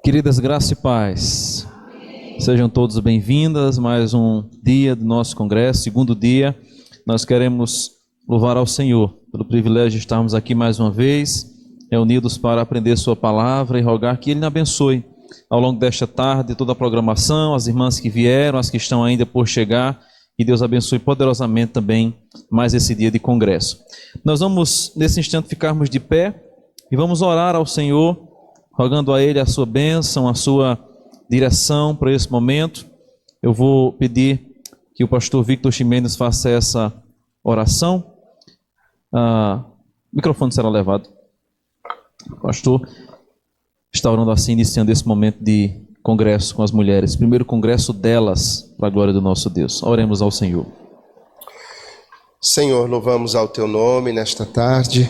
Queridas, graça e paz. Sejam todos bem-vindas. Mais um dia do nosso congresso, segundo dia. Nós queremos louvar ao Senhor pelo privilégio de estarmos aqui mais uma vez, reunidos para aprender sua palavra e rogar que Ele nos abençoe ao longo desta tarde, toda a programação, as irmãs que vieram, as que estão ainda por chegar, e Deus abençoe poderosamente também mais esse dia de congresso. Nós vamos, nesse instante, ficarmos de pé e vamos orar ao Senhor, rogando a Ele a sua bênção, a sua direção para esse momento. Eu vou pedir que o pastor Victor Ximenes faça essa oração. O microfone será levado. O pastor está orando assim, iniciando esse momento de congresso com as mulheres. Primeiro congresso delas, para a glória do nosso Deus. Oremos ao Senhor. Senhor, louvamos ao Teu nome nesta tarde.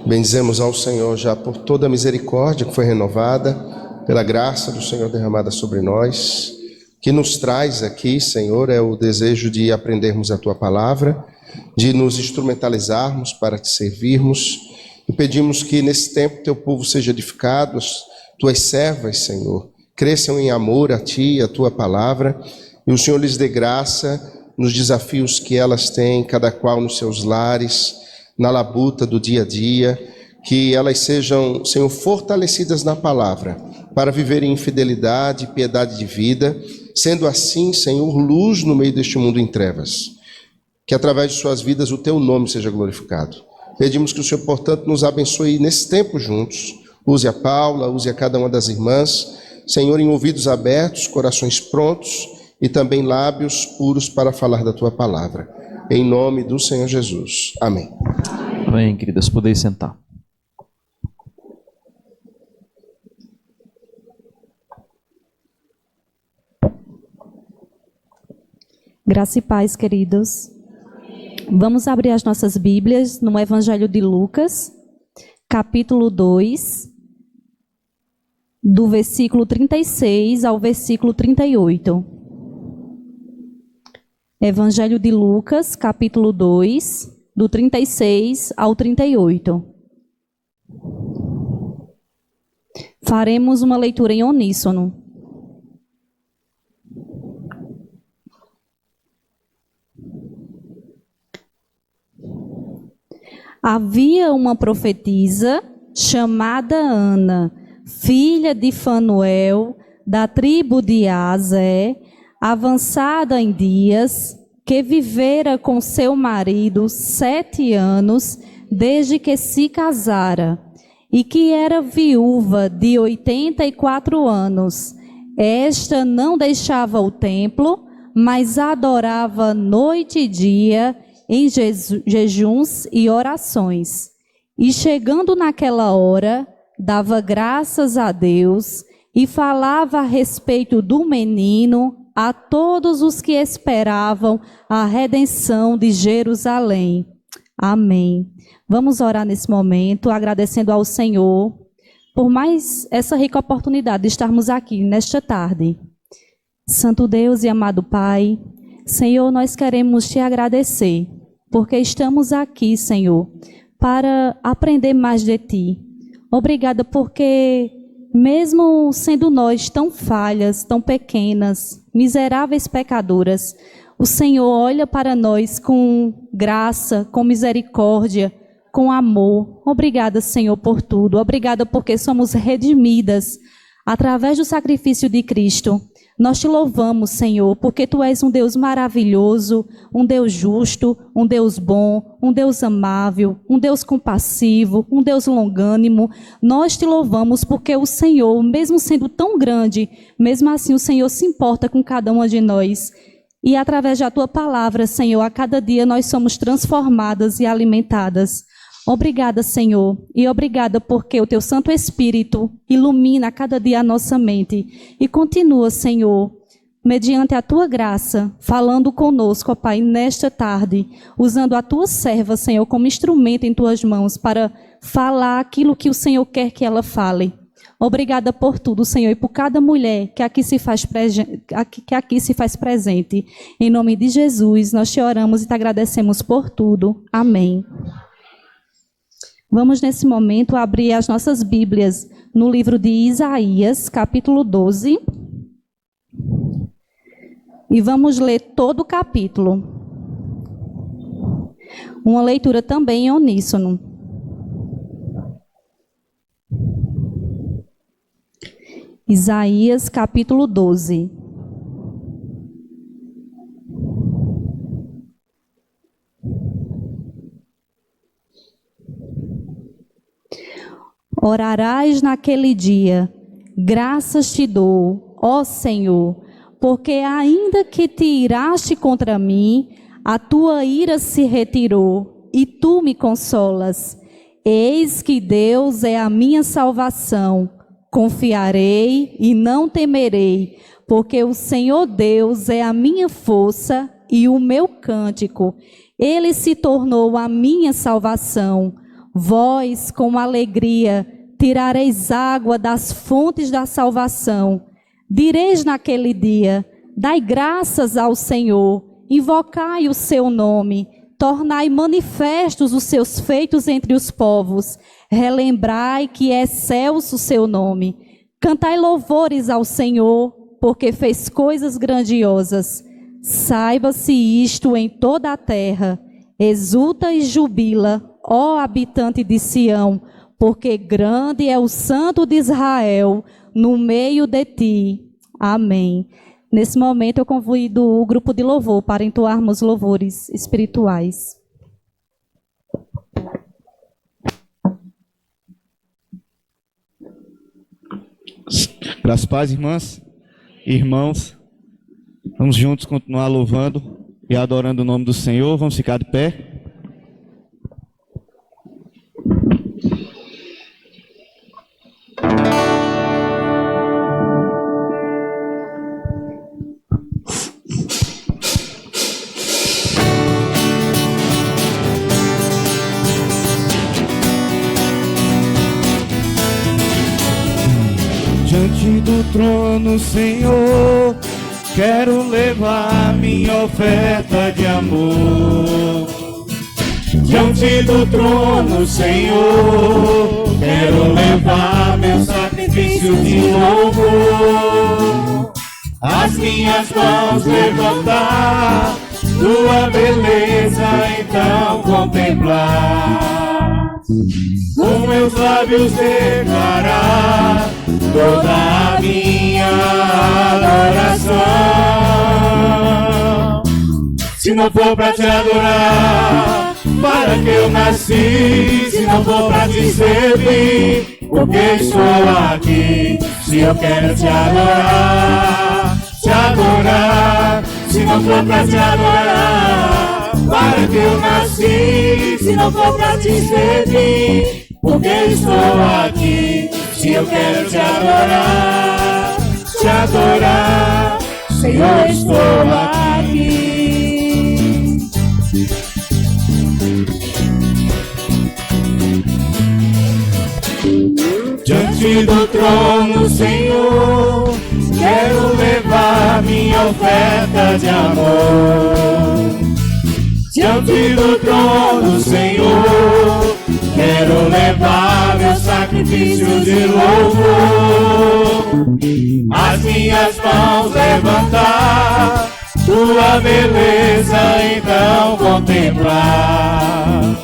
Bendizemos ao Senhor já por toda a misericórdia que foi renovada, pela graça do Senhor derramada sobre nós. O que nos traz aqui, Senhor, é o desejo de aprendermos a Tua palavra, de nos instrumentalizarmos para Te servirmos. E pedimos que nesse tempo Teu povo seja edificado, as Tuas servas, Senhor, cresçam em amor a Ti e a Tua palavra, e o Senhor lhes dê graça nos desafios que elas têm, cada qual nos seus lares, na labuta do dia a dia, que elas sejam, Senhor, fortalecidas na palavra, para viverem em fidelidade e piedade de vida, sendo assim, Senhor, luz no meio deste mundo em trevas. Que através de suas vidas o Teu nome seja glorificado. Pedimos que o Senhor, portanto, nos abençoe nesse tempo juntos. Use a Paula, use a cada uma das irmãs, Senhor, em ouvidos abertos, corações prontos e também lábios puros para falar da Tua palavra. Em nome do Senhor Jesus. Amém. Amém, queridas. Podeis sentar. Graça e paz, queridos. Vamos abrir as nossas Bíblias no Evangelho de Lucas, capítulo 2, do versículo 36 ao versículo 38. Evangelho de Lucas, capítulo 2, do 36 ao 38. Faremos uma leitura em uníssono. Havia uma profetisa chamada Ana, filha de Fanuel, da tribo de Aser, avançada em dias, que vivera com seu marido 7 anos, desde que se casara, e que era viúva de 84 anos. Esta não deixava o templo, mas adorava noite e dia, em jejuns e orações. E chegando naquela hora, dava graças a Deus e falava a respeito do menino a todos os que esperavam a redenção de Jerusalém. Amém. Vamos orar nesse momento, agradecendo ao Senhor por mais essa rica oportunidade de estarmos aqui nesta tarde. Santo Deus e amado Pai, Senhor, nós queremos Te agradecer, porque estamos aqui, Senhor, para aprender mais de Ti. Obrigada porque, mesmo sendo nós tão falhas, tão pequenas, miseráveis pecadoras, o Senhor olha para nós com graça, com misericórdia, com amor. Obrigada, Senhor, por tudo. Obrigada porque somos redimidas através do sacrifício de Cristo. Nós Te louvamos, Senhor, porque Tu és um Deus maravilhoso, um Deus justo, um Deus bom, um Deus amável, um Deus compassivo, um Deus longânimo. Nós Te louvamos porque o Senhor, mesmo sendo tão grande, mesmo assim o Senhor se importa com cada uma de nós. E através da Tua palavra, Senhor, a cada dia nós somos transformadas e alimentadas. Obrigada, Senhor, e obrigada porque o Teu Santo Espírito ilumina a cada dia a nossa mente. E continua, Senhor, mediante a Tua graça, falando conosco, ó Pai, nesta tarde, usando a Tua serva, Senhor, como instrumento em Tuas mãos para falar aquilo que o Senhor quer que ela fale. Obrigada por tudo, Senhor, e por cada mulher que aqui se faz presente. Em nome de Jesus, nós Te oramos e Te agradecemos por tudo. Amém. Vamos, nesse momento, abrir as nossas Bíblias no livro de Isaías, capítulo 12. E vamos ler todo o capítulo. Uma leitura também em uníssono. Isaías, capítulo 12. Orarás naquele dia, graças te dou, ó Senhor, porque ainda que te iraste contra mim, a tua ira se retirou, e tu me consolas. Eis que Deus é a minha salvação, confiarei e não temerei, porque o Senhor Deus é a minha força e o meu cântico. Ele se tornou a minha salvação. Vós, com alegria, tirareis água das fontes da salvação. Direis naquele dia, dai graças ao Senhor, invocai o seu nome, tornai manifestos os seus feitos entre os povos, relembrai que é excelso o seu nome. Cantai louvores ao Senhor, porque fez coisas grandiosas. Saiba-se isto em toda a terra, exulta e jubila, ó habitante de Sião, porque grande é o Santo de Israel no meio de ti. Amém. Nesse momento eu convido o grupo de louvor para entoarmos louvores espirituais. Graças a paz, irmãs e irmãos. Vamos juntos continuar louvando e adorando o nome do Senhor. Vamos ficar de pé. Diante do trono, Senhor, quero levar minha oferta de amor. Diante do trono, Senhor, quero levar meu sacrifício de louvor. As minhas mãos levantar, tua beleza então contemplar. Com meus lábios declarar toda a minha adoração. Se não for pra te adorar, para que eu nasci? Se não for pra te servir, porque estou aqui? Se eu quero te adorar, te adorar. Se não for pra te adorar, para que eu nasci? Se não for pra te servir, porque estou aqui? Se eu quero te adorar, Senhor, estou aqui. Diante do trono, Senhor, quero levar minha oferta de amor. Diante do trono, Senhor, quero levar meu sacrifício de louvor. As minhas mãos levantar, tua beleza então contemplar.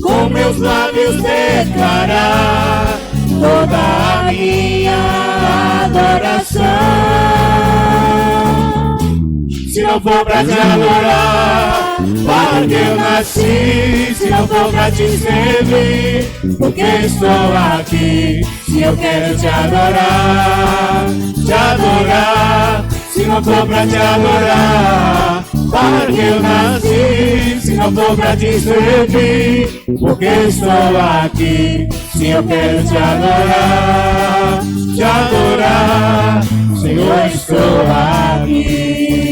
Com meus lábios declarar toda a minha adoração. Se não for pra te adorar, para que eu nasci? Se não for pra te servir, porque estou aqui? Se eu quero te adorar, se não for pra te adorar, para que eu nasci? Se não for pra te servir, porque estou aqui? Se eu quero te adorar, Senhor, estou aqui.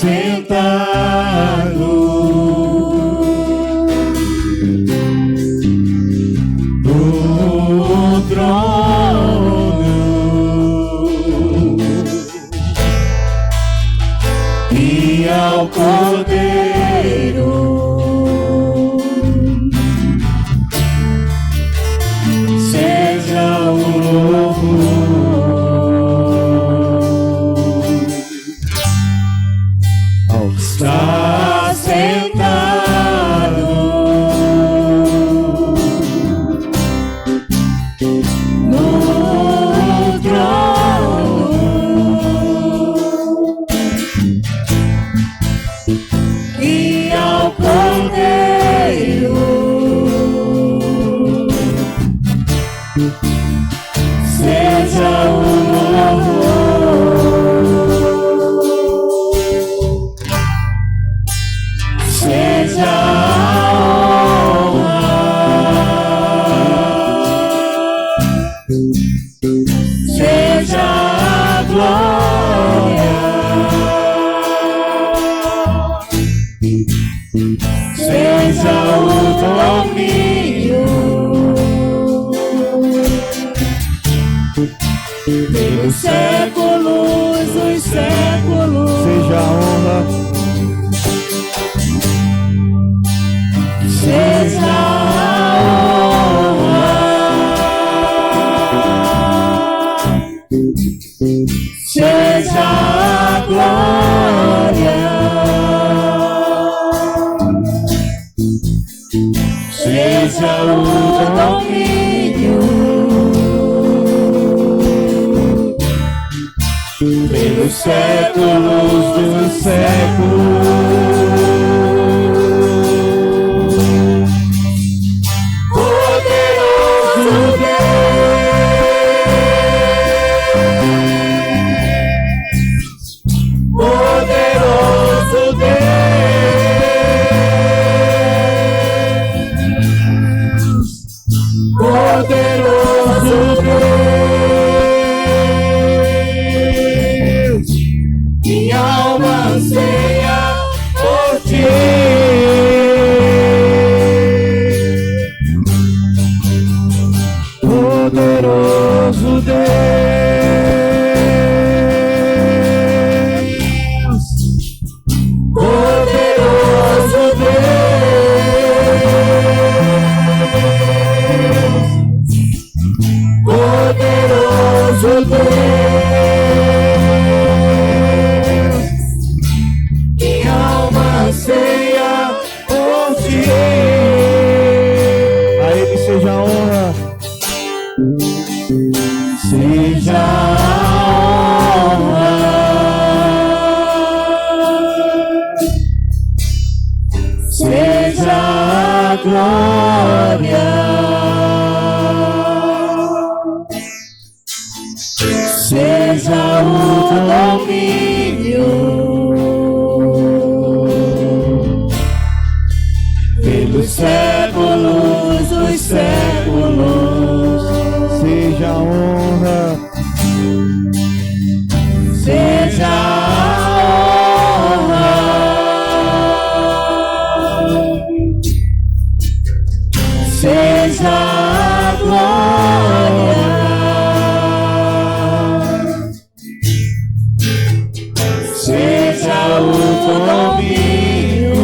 sentado no trono e ao Cordeiro seja o louvor. Está sentado no trono e ao Cordeiro seja o louvor, seja a honra, seja a glória, seja o domínio pelos séculos dos séculos. Seja a honra, seja a honra, seja a glória, seja o domínio pelos séculos dos séculos. Poderoso Deus, poderoso Deus, poderoso Deus, minha alma anseia por ti. Poderoso Deus, poderoso Deus, poderoso Deus, minha alma anseia por ti. a Ele seja a honra, Seja a honra, seja a glória, seja o domínio pelos séculos dos séculos. seja a honra, seja a honra, seja a glória, seja o domínio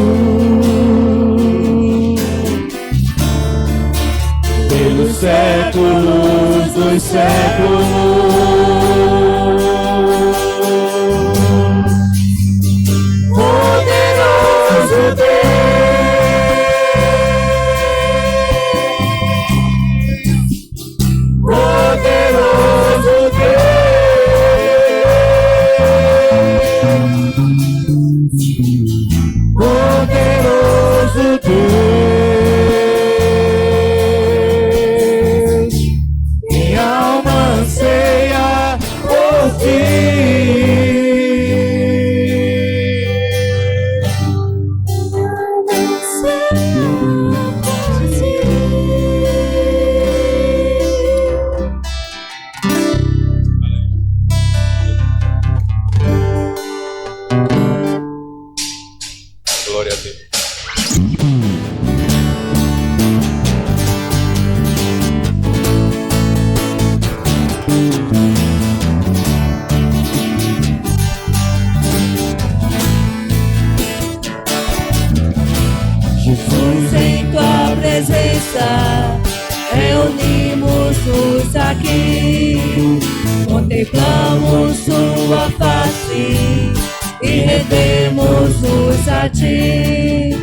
pelos séculos dos séculos. Poderoso Deus, poderoso Deus, poderoso Deus, minha alma anseia estamos aqui, contemplamos sua face e rendemos-nos a ti,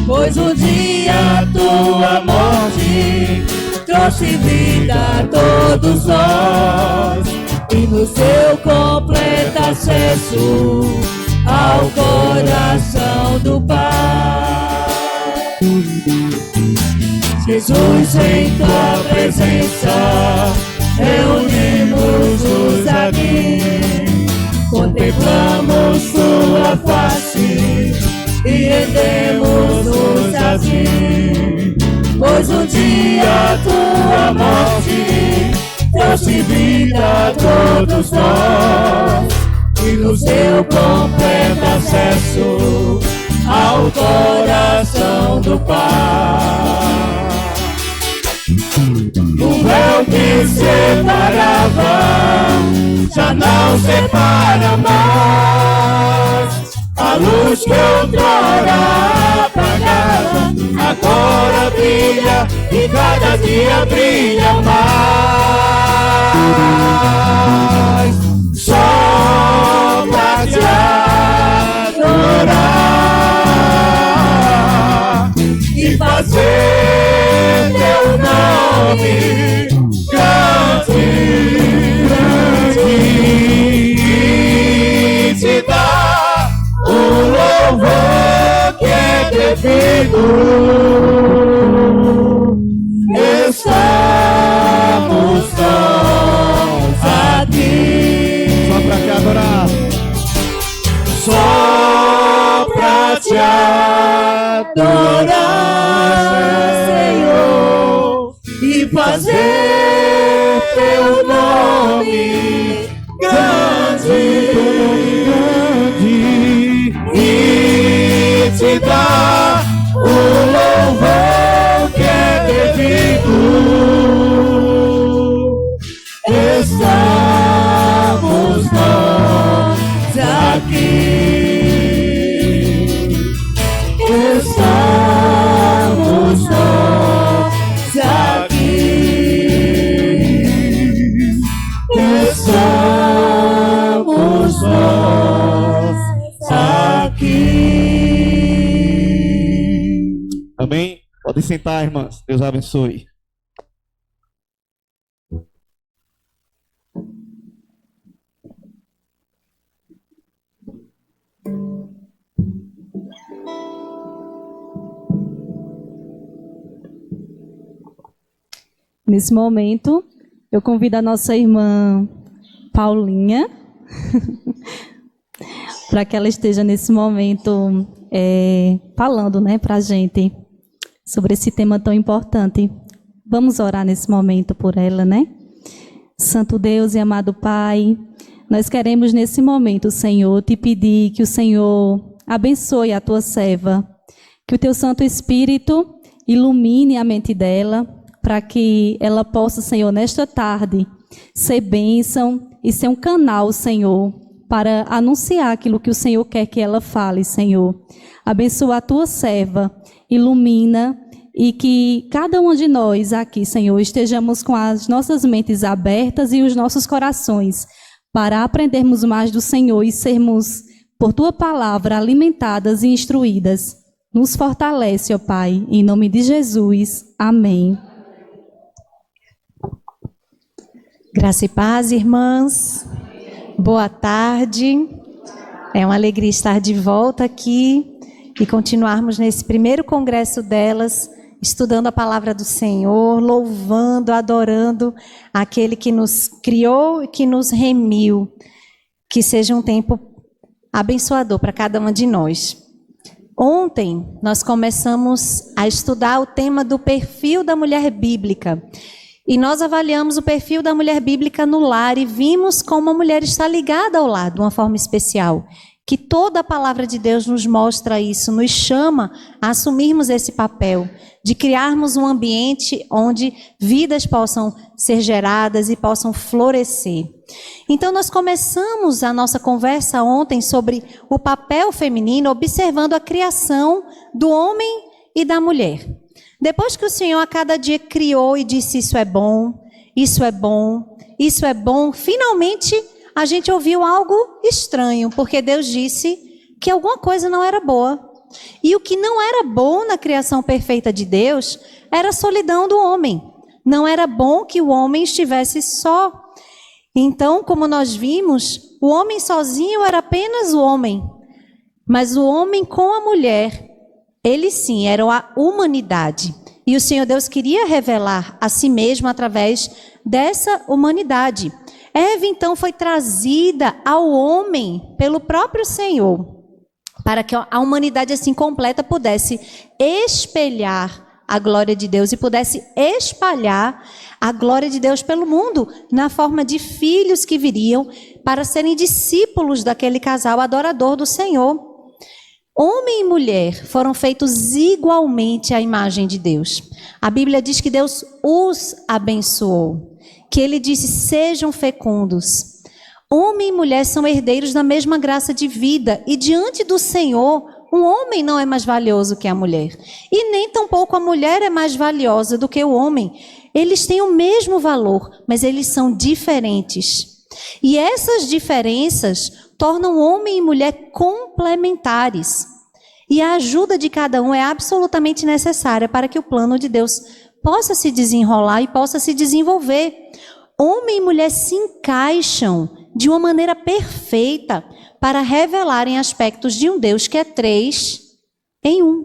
pois um dia tua morte trouxe vida a todos nós, e no seu completo acesso ao coração do Pai. Jesus, em tua presença, reunimos-nos aqui, contemplamos tua face e rendemos-nos a ti, pois um dia tua morte trouxe vida a todos nós, e nos deu completo acesso ao coração do Pai. O véu que separava já não separa mais, a luz que outrora apagava agora brilha e cada dia brilha mais. Só pra te adorar e fazer teu nome grande, e te dar o louvor que é devido. Estamos nós aqui Só pra te adorar. só pra te adorar, Senhor, e fazer teu nome grande, e te dar o louvor que é devido. Estamos nós aqui, estamos nós aqui, estamos nós aqui. Amém? Podem sentar, irmãs. Deus abençoe. Nesse momento, eu convido a nossa irmã Paulinha para que ela esteja nesse momento falando, né, para a gente sobre esse tema tão importante. Vamos orar nesse momento por ela, né? Santo Deus e amado Pai, nós queremos nesse momento, Senhor, te pedir que o Senhor abençoe a tua serva, que o teu Santo Espírito ilumine a mente dela, para que ela possa, Senhor, nesta tarde, ser bênção e ser um canal, Senhor, para anunciar aquilo que o Senhor quer que ela fale, Senhor. Abençoa a tua serva, ilumina, e que cada um de nós aqui, Senhor, estejamos com as nossas mentes abertas e os nossos corações para aprendermos mais do Senhor e sermos, por tua palavra, alimentadas e instruídas. Nos fortalece, ó Pai, em nome de Jesus. Amém. Graça e paz, irmãs. Boa tarde. É uma alegria estar de volta aqui e continuarmos nesse primeiro congresso delas, estudando a palavra do Senhor, louvando, adorando aquele que nos criou e que nos remiu. Que seja um tempo abençoador para cada uma de nós. Ontem nós começamos a estudar o tema do perfil da mulher bíblica. E nós avaliamos o perfil da mulher bíblica no lar e vimos como a mulher está ligada ao lar de uma forma especial. Que toda a palavra de Deus nos mostra isso, nos chama a assumirmos esse papel, de criarmos um ambiente onde vidas possam ser geradas e possam florescer. Então nós começamos a nossa conversa ontem sobre o papel feminino, observando a criação do homem e da mulher. Depois que o Senhor a cada dia criou e disse isso é bom, isso é bom, isso é bom. Finalmente, a gente ouviu algo estranho, porque Deus disse que alguma coisa não era boa. E o que não era bom na criação perfeita de Deus era a solidão do homem. Não era bom que o homem estivesse só. Então, como nós vimos, o homem sozinho era apenas o homem. Mas o homem com a mulher, eles sim eram a humanidade. E o Senhor Deus queria revelar a si mesmo através dessa humanidade. Eva, então, foi trazida ao homem pelo próprio Senhor, para que a humanidade assim completa pudesse espelhar a glória de Deus e pudesse espalhar a glória de Deus pelo mundo, na forma de filhos que viriam para serem discípulos daquele casal adorador do Senhor. Homem e mulher foram feitos igualmente à imagem de Deus. A Bíblia diz que Deus os abençoou, que ele disse: sejam fecundos. Homem e mulher são herdeiros da mesma graça de vida, e diante do Senhor, um homem não é mais valioso que a mulher, e nem tampouco a mulher é mais valiosa do que o homem. Eles têm o mesmo valor, mas eles são diferentes. E essas diferenças tornam homem e mulher complementares. E a ajuda de cada um é absolutamente necessária para que o plano de Deus possa se desenrolar e possa se desenvolver. Homem e mulher se encaixam de uma maneira perfeita para revelarem aspectos de um Deus que é 3 em 1.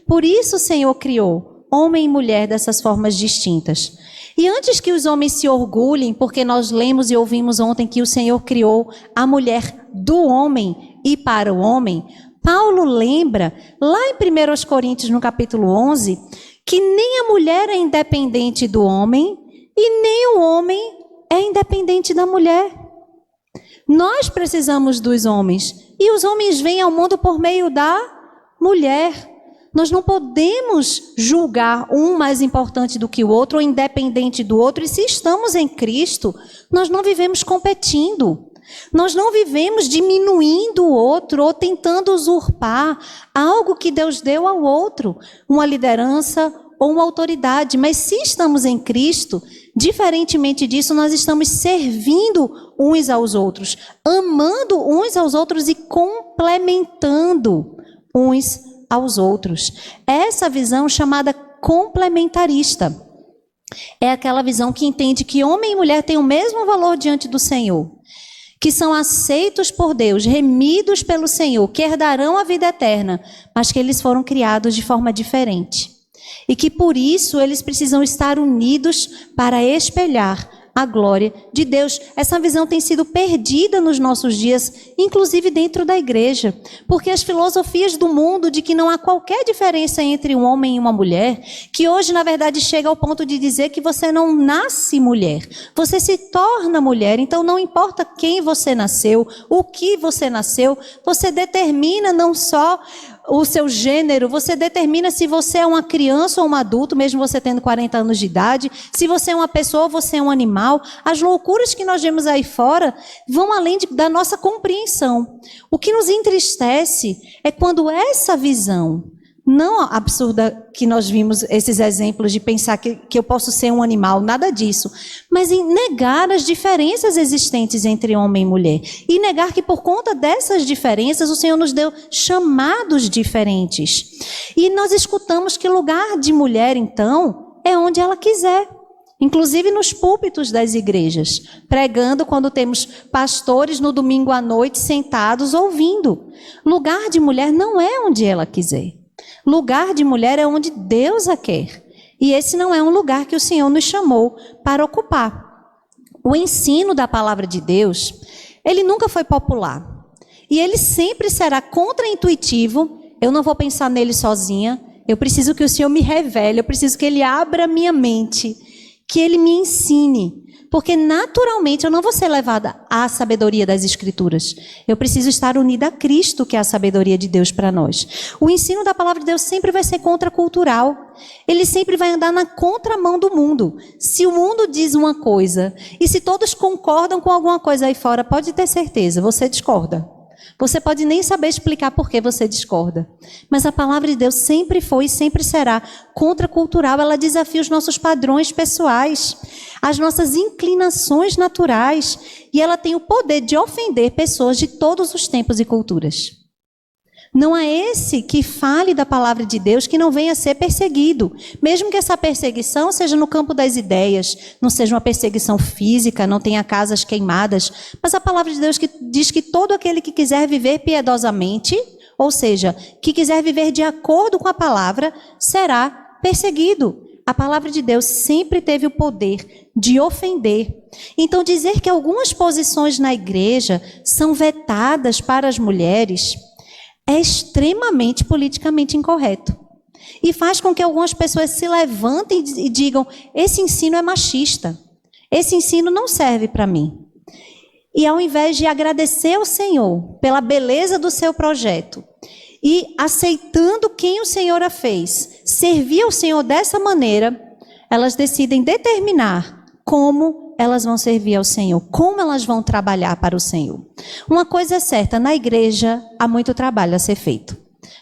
Por isso o Senhor criou homem e mulher dessas formas distintas. E antes que os homens se orgulhem, porque nós lemos e ouvimos ontem que o Senhor criou a mulher do homem e para o homem, Paulo lembra, lá em 1 Coríntios, no capítulo 11, que nem a mulher é independente do homem e nem o homem é independente da mulher. Nós precisamos dos homens e os homens vêm ao mundo por meio da mulher. Nós não podemos julgar um mais importante do que o outro ou independente do outro. E se estamos em Cristo, nós não vivemos competindo. Nós não vivemos diminuindo o outro ou tentando usurpar algo que Deus deu ao outro, uma liderança ou uma autoridade. Mas se estamos em Cristo, diferentemente disso, nós estamos servindo uns aos outros, amando uns aos outros e complementando uns aos outros. Essa visão chamada complementarista é aquela visão que entende que homem e mulher têm o mesmo valor diante do Senhor, que são aceitos por Deus, remidos pelo Senhor, que herdarão a vida eterna, mas que eles foram criados de forma diferente. E que por isso eles precisam estar unidos para espelhar a glória de Deus. Essa visão tem sido perdida nos nossos dias, inclusive dentro da igreja, porque as filosofias do mundo de que não há qualquer diferença entre um homem e uma mulher, que hoje na verdade chega ao ponto de dizer que você não nasce mulher, você se torna mulher, então não importa quem você nasceu, o que você nasceu, você determina não só o seu gênero, você determina se você é uma criança ou um adulto, mesmo você tendo 40 anos de idade, se você é uma pessoa ou você é um animal. As loucuras que nós vemos aí fora vão além da nossa compreensão. O que nos entristece é quando essa visão, não absurda que nós vimos esses exemplos de pensar que eu posso ser um animal, nada disso, mas em negar as diferenças existentes entre homem e mulher e negar que por conta dessas diferenças o Senhor nos deu chamados diferentes. E nós escutamos que lugar de mulher então é onde ela quiser, inclusive nos púlpitos das igrejas, pregando quando temos pastores no domingo à noite sentados ouvindo. Lugar de mulher não é onde ela quiser. Lugar de mulher é onde Deus a quer. E esse não é um lugar que o Senhor nos chamou para ocupar. O ensino da palavra de Deus, ele nunca foi popular. E ele sempre será contraintuitivo. Eu não vou pensar nele sozinha. Eu preciso que o Senhor me revele. Eu preciso que Ele abra minha mente. Que Ele me ensine. Porque naturalmente eu não vou ser levada à sabedoria das Escrituras. Eu preciso estar unida a Cristo, que é a sabedoria de Deus para nós. O ensino da palavra de Deus sempre vai ser contracultural. Ele sempre vai andar na contramão do mundo. Se o mundo diz uma coisa, e se todos concordam com alguma coisa aí fora, pode ter certeza, você discorda. Você pode nem saber explicar por que você discorda. Mas a palavra de Deus sempre foi e sempre será contracultural. Ela desafia os nossos padrões pessoais, as nossas inclinações naturais. E ela tem o poder de ofender pessoas de todos os tempos e culturas. Não há esse que fale da palavra de Deus que não venha a ser perseguido. Mesmo que essa perseguição seja no campo das ideias, não seja uma perseguição física, não tenha casas queimadas. Mas a palavra de Deus que diz que todo aquele que quiser viver piedosamente, ou seja, que quiser viver de acordo com a palavra, será perseguido. A palavra de Deus sempre teve o poder de ofender. Então, dizer que algumas posições na igreja são vetadas para as mulheres é extremamente politicamente incorreto. E faz com que algumas pessoas se levantem e digam: esse ensino é machista, esse ensino não serve para mim. E ao invés de agradecer ao Senhor pela beleza do seu projeto, e aceitando quem o Senhor a fez, servir ao Senhor dessa maneira, elas decidem determinar como elas vão servir ao Senhor, como elas vão trabalhar para o Senhor. Uma coisa é certa, na igreja há muito trabalho a ser feito.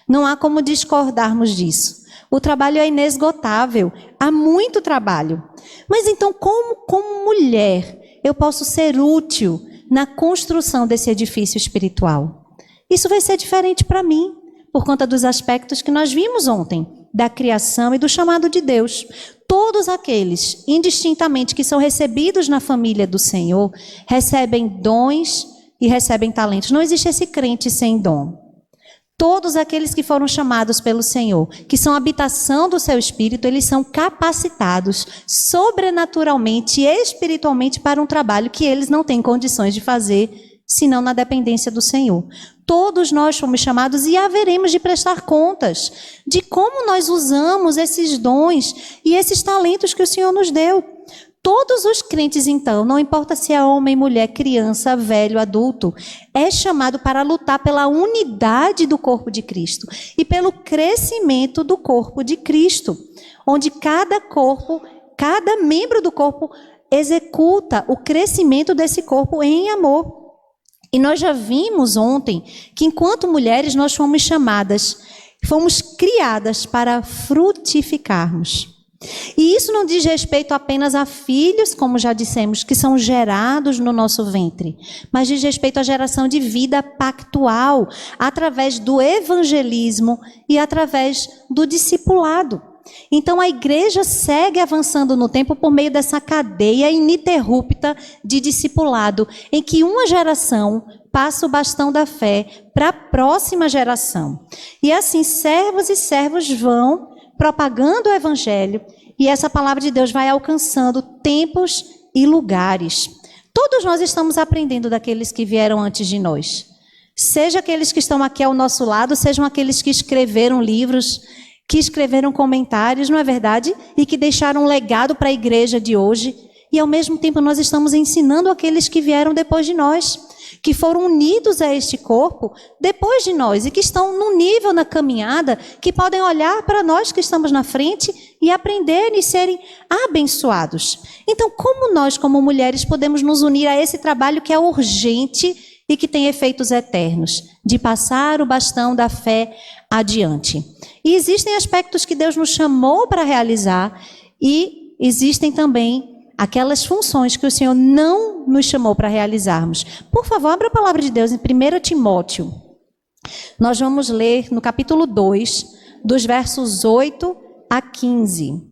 Não há como discordarmos disso. O trabalho é inesgotável, há muito trabalho. Mas então, como mulher, eu posso ser útil na construção desse edifício espiritual? Isso vai ser diferente para mim, por conta dos aspectos que nós vimos ontem, da criação e do chamado de Deus. Todos aqueles, indistintamente, que são recebidos na família do Senhor, recebem dons e recebem talentos. Não existe esse crente sem dom. Todos aqueles que foram chamados pelo Senhor, que são habitação do seu Espírito, eles são capacitados sobrenaturalmente e espiritualmente para um trabalho que eles não têm condições de fazer, senão na dependência do Senhor. Todos nós fomos chamados e haveremos de prestar contas de como nós usamos esses dons e esses talentos que o Senhor nos deu. Todos os crentes, então, não importa se é homem, mulher, criança, velho, adulto, é chamado para lutar pela unidade do corpo de Cristo e pelo crescimento do corpo de Cristo, onde cada membro do corpo executa o crescimento desse corpo em amor. E nós já vimos ontem que enquanto mulheres nós fomos criadas para frutificarmos. E isso não diz respeito apenas a filhos, como já dissemos, que são gerados no nosso ventre, mas diz respeito à geração de vida pactual, através do evangelismo e através do discipulado. Então a igreja segue avançando no tempo por meio dessa cadeia ininterrupta de discipulado, em que uma geração passa o bastão da fé para a próxima geração. E assim servos e servas vão propagando o evangelho e essa palavra de Deus vai alcançando tempos e lugares. Todos nós estamos aprendendo daqueles que vieram antes de nós. Seja aqueles que estão aqui ao nosso lado, sejam aqueles que escreveram livros, que escreveram comentários, não é verdade? E que deixaram um legado para a igreja de hoje. E ao mesmo tempo nós estamos ensinando aqueles que vieram depois de nós, que foram unidos a este corpo depois de nós e que estão num nível na caminhada que podem olhar para nós que estamos na frente e aprender e serem abençoados. Então, como nós, como mulheres, podemos nos unir a esse trabalho que é urgente e que tem efeitos eternos, de passar o bastão da fé adiante? E existem aspectos que Deus nos chamou para realizar e existem também aquelas funções que o Senhor não nos chamou para realizarmos. Por favor, abra a palavra de Deus em 1 Timóteo. Nós vamos ler no capítulo 2, dos versos 8 a 15.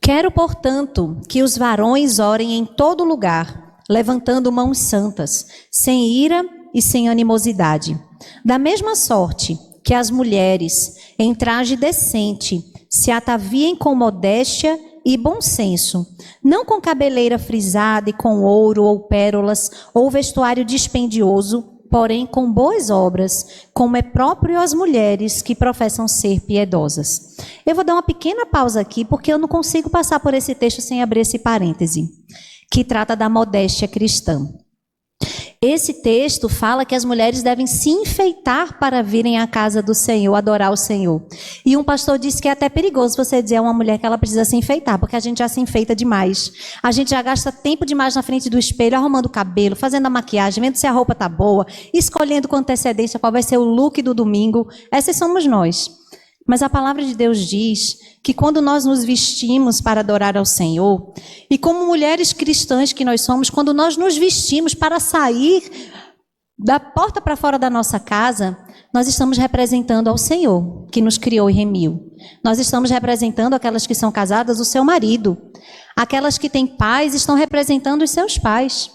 Quero, portanto, que os varões orem em todo lugar, levantando mãos santas, sem ira e sem animosidade. Da mesma sorte que as mulheres, em traje decente, se ataviem com modéstia e bom senso, não com cabeleira frisada e com ouro ou pérolas, ou vestuário dispendioso, porém com boas obras, como é próprio às mulheres que professam ser piedosas. Eu vou dar uma pequena pausa aqui, porque eu não consigo passar por esse texto sem abrir esse parêntese, que trata da modéstia cristã. Esse texto fala que as mulheres devem se enfeitar para virem à casa do Senhor, adorar o Senhor. E um pastor disse que é até perigoso você dizer a uma mulher que ela precisa se enfeitar, porque a gente já se enfeita demais. A gente já gasta tempo demais na frente do espelho, arrumando o cabelo, fazendo a maquiagem, vendo se a roupa tá boa, escolhendo com antecedência qual vai ser o look do domingo. Essas somos nós. Mas a palavra de Deus diz que quando nós nos vestimos para adorar ao Senhor, e como mulheres cristãs que nós somos, quando nós nos vestimos para sair da porta para fora da nossa casa, nós estamos representando ao Senhor, que nos criou e remiu. Nós estamos representando aquelas que são casadas, o seu marido. Aquelas que têm pais estão representando os seus pais.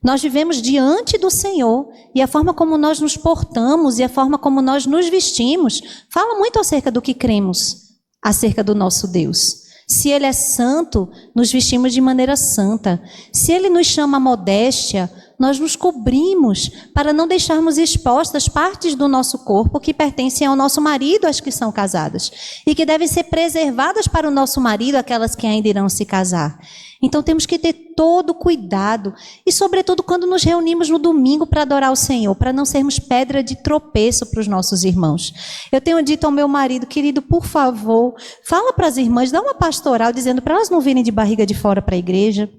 Nós vivemos diante do Senhor, e a forma como nós nos portamos e a forma como nós nos vestimos fala muito acerca do que cremos, acerca do nosso Deus. Se Ele é santo, nos vestimos de maneira santa. Se Ele nos chama a modéstia, nós nos cobrimos para não deixarmos expostas partes do nosso corpo que pertencem ao nosso marido, as que são casadas, e que devem ser preservadas para o nosso marido, aquelas que ainda irão se casar. Então temos que ter todo cuidado, e sobretudo quando nos reunimos no domingo para adorar o Senhor, para não sermos pedra de tropeço para os nossos irmãos. Eu tenho dito ao meu marido: querido, por favor, fala para as irmãs, dá uma pastoral dizendo para elas não virem de barriga de fora para a igreja.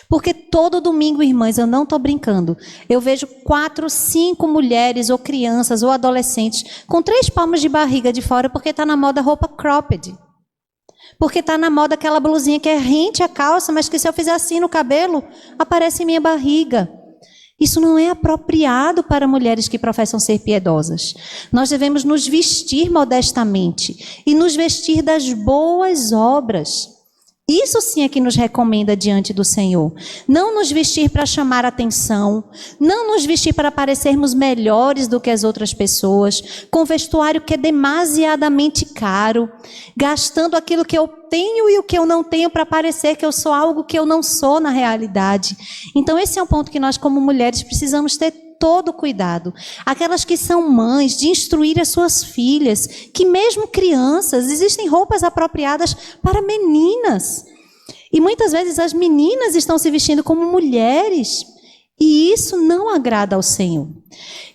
Porque todo domingo, irmãs, eu não estou brincando, eu vejo 4, 5 mulheres ou crianças ou adolescentes com 3 palmos de barriga de fora porque está na moda roupa cropped. Porque está na moda aquela blusinha que é rente a calça, mas que se eu fizer assim no cabelo, aparece minha barriga. Isso não é apropriado para mulheres que professam ser piedosas. Nós devemos nos vestir modestamente e nos vestir das boas obras. Isso sim é que nos recomenda diante do Senhor. Não nos vestir para chamar atenção, não nos vestir para parecermos melhores do que as outras pessoas, com vestuário que é demasiadamente caro, gastando aquilo que eu tenho e o que eu não tenho para parecer que eu sou algo que eu não sou na realidade. Então esse é um ponto que nós como mulheres precisamos ter todo cuidado. Aquelas que são mães, de instruir as suas filhas, que mesmo crianças, existem roupas apropriadas para meninas. E muitas vezes as meninas estão se vestindo como mulheres, e isso não agrada ao Senhor.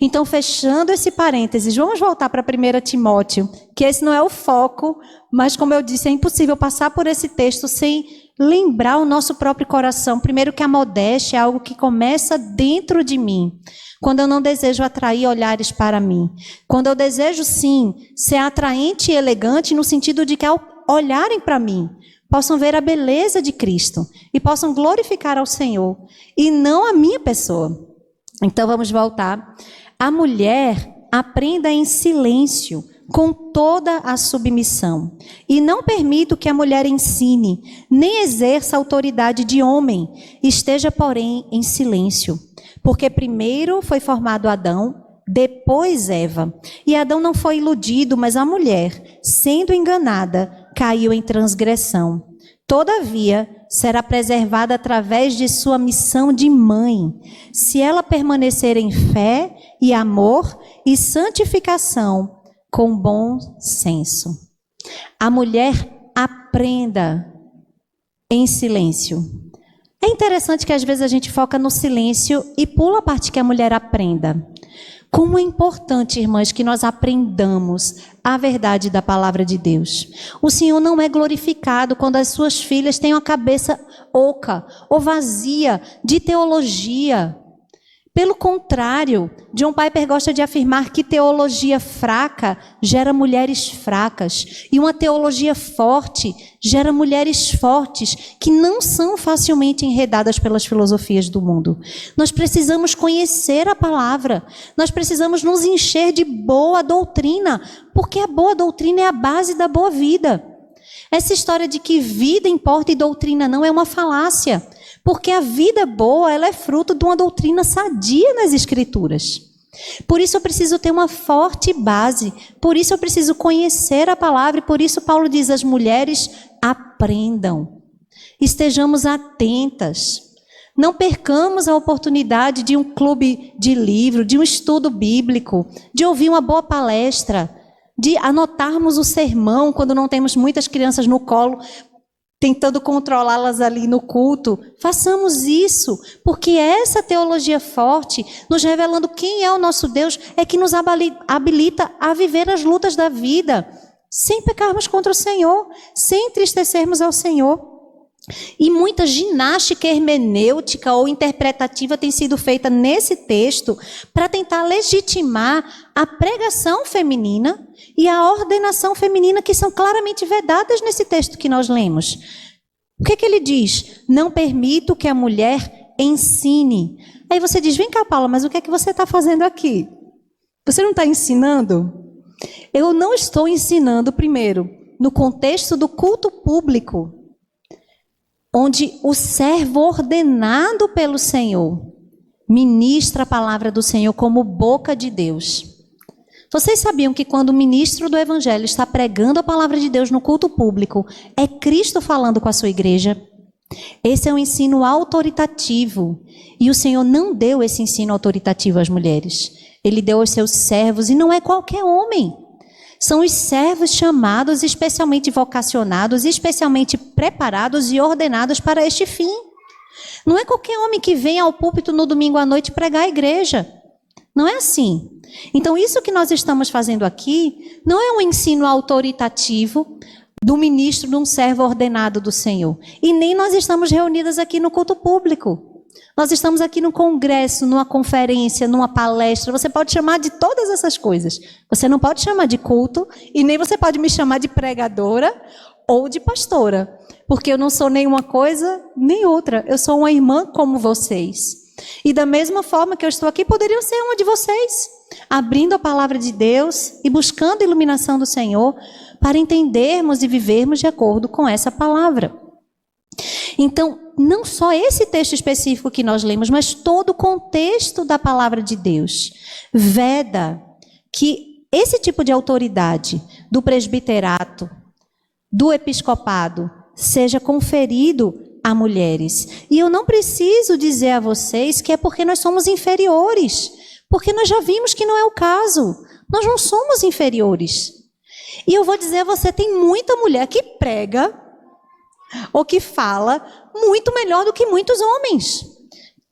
Então, fechando esse parênteses, vamos voltar para 1 Timóteo, que esse não é o foco, mas como eu disse, é impossível passar por esse texto sem lembrar o nosso próprio coração. Primeiro, que a modéstia é algo que começa dentro de mim. Quando eu não desejo atrair olhares para mim. Quando eu desejo, sim, ser atraente e elegante no sentido de que ao olharem para mim, possam ver a beleza de Cristo e possam glorificar ao Senhor e não a minha pessoa. Então vamos voltar. A mulher aprenda em silêncio, com toda a submissão. E não permito que a mulher ensine, nem exerça autoridade de homem. Esteja, porém, em silêncio. Porque primeiro foi formado Adão, depois Eva. E Adão não foi iludido, mas a mulher, sendo enganada, caiu em transgressão. Todavia, será preservada através de sua missão de mãe, se ela permanecer em fé e amor e santificação, com bom senso. A mulher aprenda em silêncio. É interessante que às vezes a gente foca no silêncio e pula a parte que a mulher aprenda. Como é importante, irmãs, que nós aprendamos a verdade da palavra de Deus. O Senhor não é glorificado quando as suas filhas têm a cabeça oca ou vazia de teologia. Pelo contrário, John Piper gosta de afirmar que teologia fraca gera mulheres fracas e uma teologia forte gera mulheres fortes que não são facilmente enredadas pelas filosofias do mundo. Nós precisamos conhecer a palavra, nós precisamos nos encher de boa doutrina, porque a boa doutrina é a base da boa vida. Essa história de que vida importa e doutrina não é uma falácia. Porque a vida boa, ela é fruto de uma doutrina sadia nas Escrituras. Por isso eu preciso ter uma forte base, por isso eu preciso conhecer a palavra, e por isso Paulo diz às mulheres: aprendam, estejamos atentas, não percamos a oportunidade de um clube de livro, de um estudo bíblico, de ouvir uma boa palestra, de anotarmos o sermão quando não temos muitas crianças no colo. tentando controlá-las ali no culto. Façamos isso, porque essa teologia forte, nos revelando quem é o nosso Deus, é que nos habilita a viver as lutas da vida, sem pecarmos contra o Senhor, sem entristecermos ao Senhor. E muita ginástica hermenêutica ou interpretativa tem sido feita nesse texto para tentar legitimar a pregação feminina e a ordenação feminina, que são claramente vedadas nesse texto que nós lemos. O que ele diz? Não permito que a mulher ensine. Aí você diz, vem cá, Paula, mas o que é que você está fazendo aqui? Você não está ensinando? Eu não estou ensinando, primeiro, no contexto do culto público, onde o servo ordenado pelo Senhor ministra a palavra do Senhor como boca de Deus. Vocês sabiam que quando o ministro do Evangelho está pregando a palavra de Deus no culto público, é Cristo falando com a sua igreja? Esse é um ensino autoritativo. E o Senhor não deu esse ensino autoritativo às mulheres. Ele deu aos seus servos, e não é qualquer homem. São os servos chamados, especialmente vocacionados, especialmente preparados e ordenados para este fim. Não é qualquer homem que vem ao púlpito no domingo à noite pregar a igreja. Não é assim. Então, isso que nós estamos fazendo aqui não é um ensino autoritativo do ministro, de um servo ordenado do Senhor. E nem nós estamos reunidas aqui no culto público. Nós estamos aqui num congresso, numa conferência, numa palestra. Você pode chamar de todas essas coisas. Você não pode chamar de culto e nem você pode me chamar de pregadora ou de pastora. Porque eu não sou nenhuma coisa nem outra. Eu sou uma irmã como vocês. E da mesma forma que eu estou aqui, poderia ser uma de vocês. Abrindo a palavra de Deus e buscando a iluminação do Senhor para entendermos e vivermos de acordo com essa palavra. Então, não só esse texto específico que nós lemos, mas todo o contexto da palavra de Deus veda que esse tipo de autoridade do presbiterato, do episcopado, seja conferido a mulheres. E eu não preciso dizer a vocês que é porque nós somos inferiores, porque nós já vimos que não é o caso. Nós não somos inferiores. E eu vou dizer a você, tem muita mulher que prega ou que fala muito melhor do que muitos homens,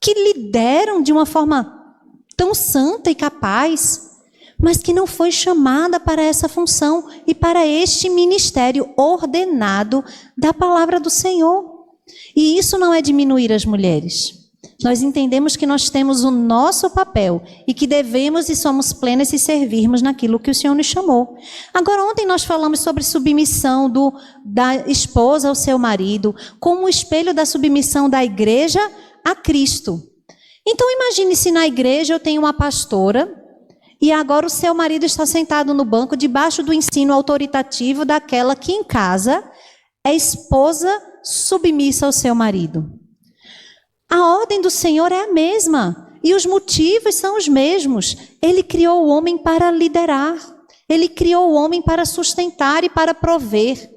que lideram de uma forma tão santa e capaz, mas que não foi chamada para essa função e para este ministério ordenado da palavra do Senhor. E isso não é diminuir as mulheres. Nós entendemos que nós temos o nosso papel e que devemos e somos plenas se servirmos naquilo que o Senhor nos chamou. Agora, ontem nós falamos sobre submissão da esposa ao seu marido, como o espelho da submissão da igreja a Cristo. Então, imagine se na igreja eu tenho uma pastora e agora o seu marido está sentado no banco debaixo do ensino autoritativo daquela que em casa é esposa submissa ao seu marido. A ordem do Senhor é a mesma e os motivos são os mesmos. Ele criou o homem para liderar, ele criou o homem para sustentar e para prover.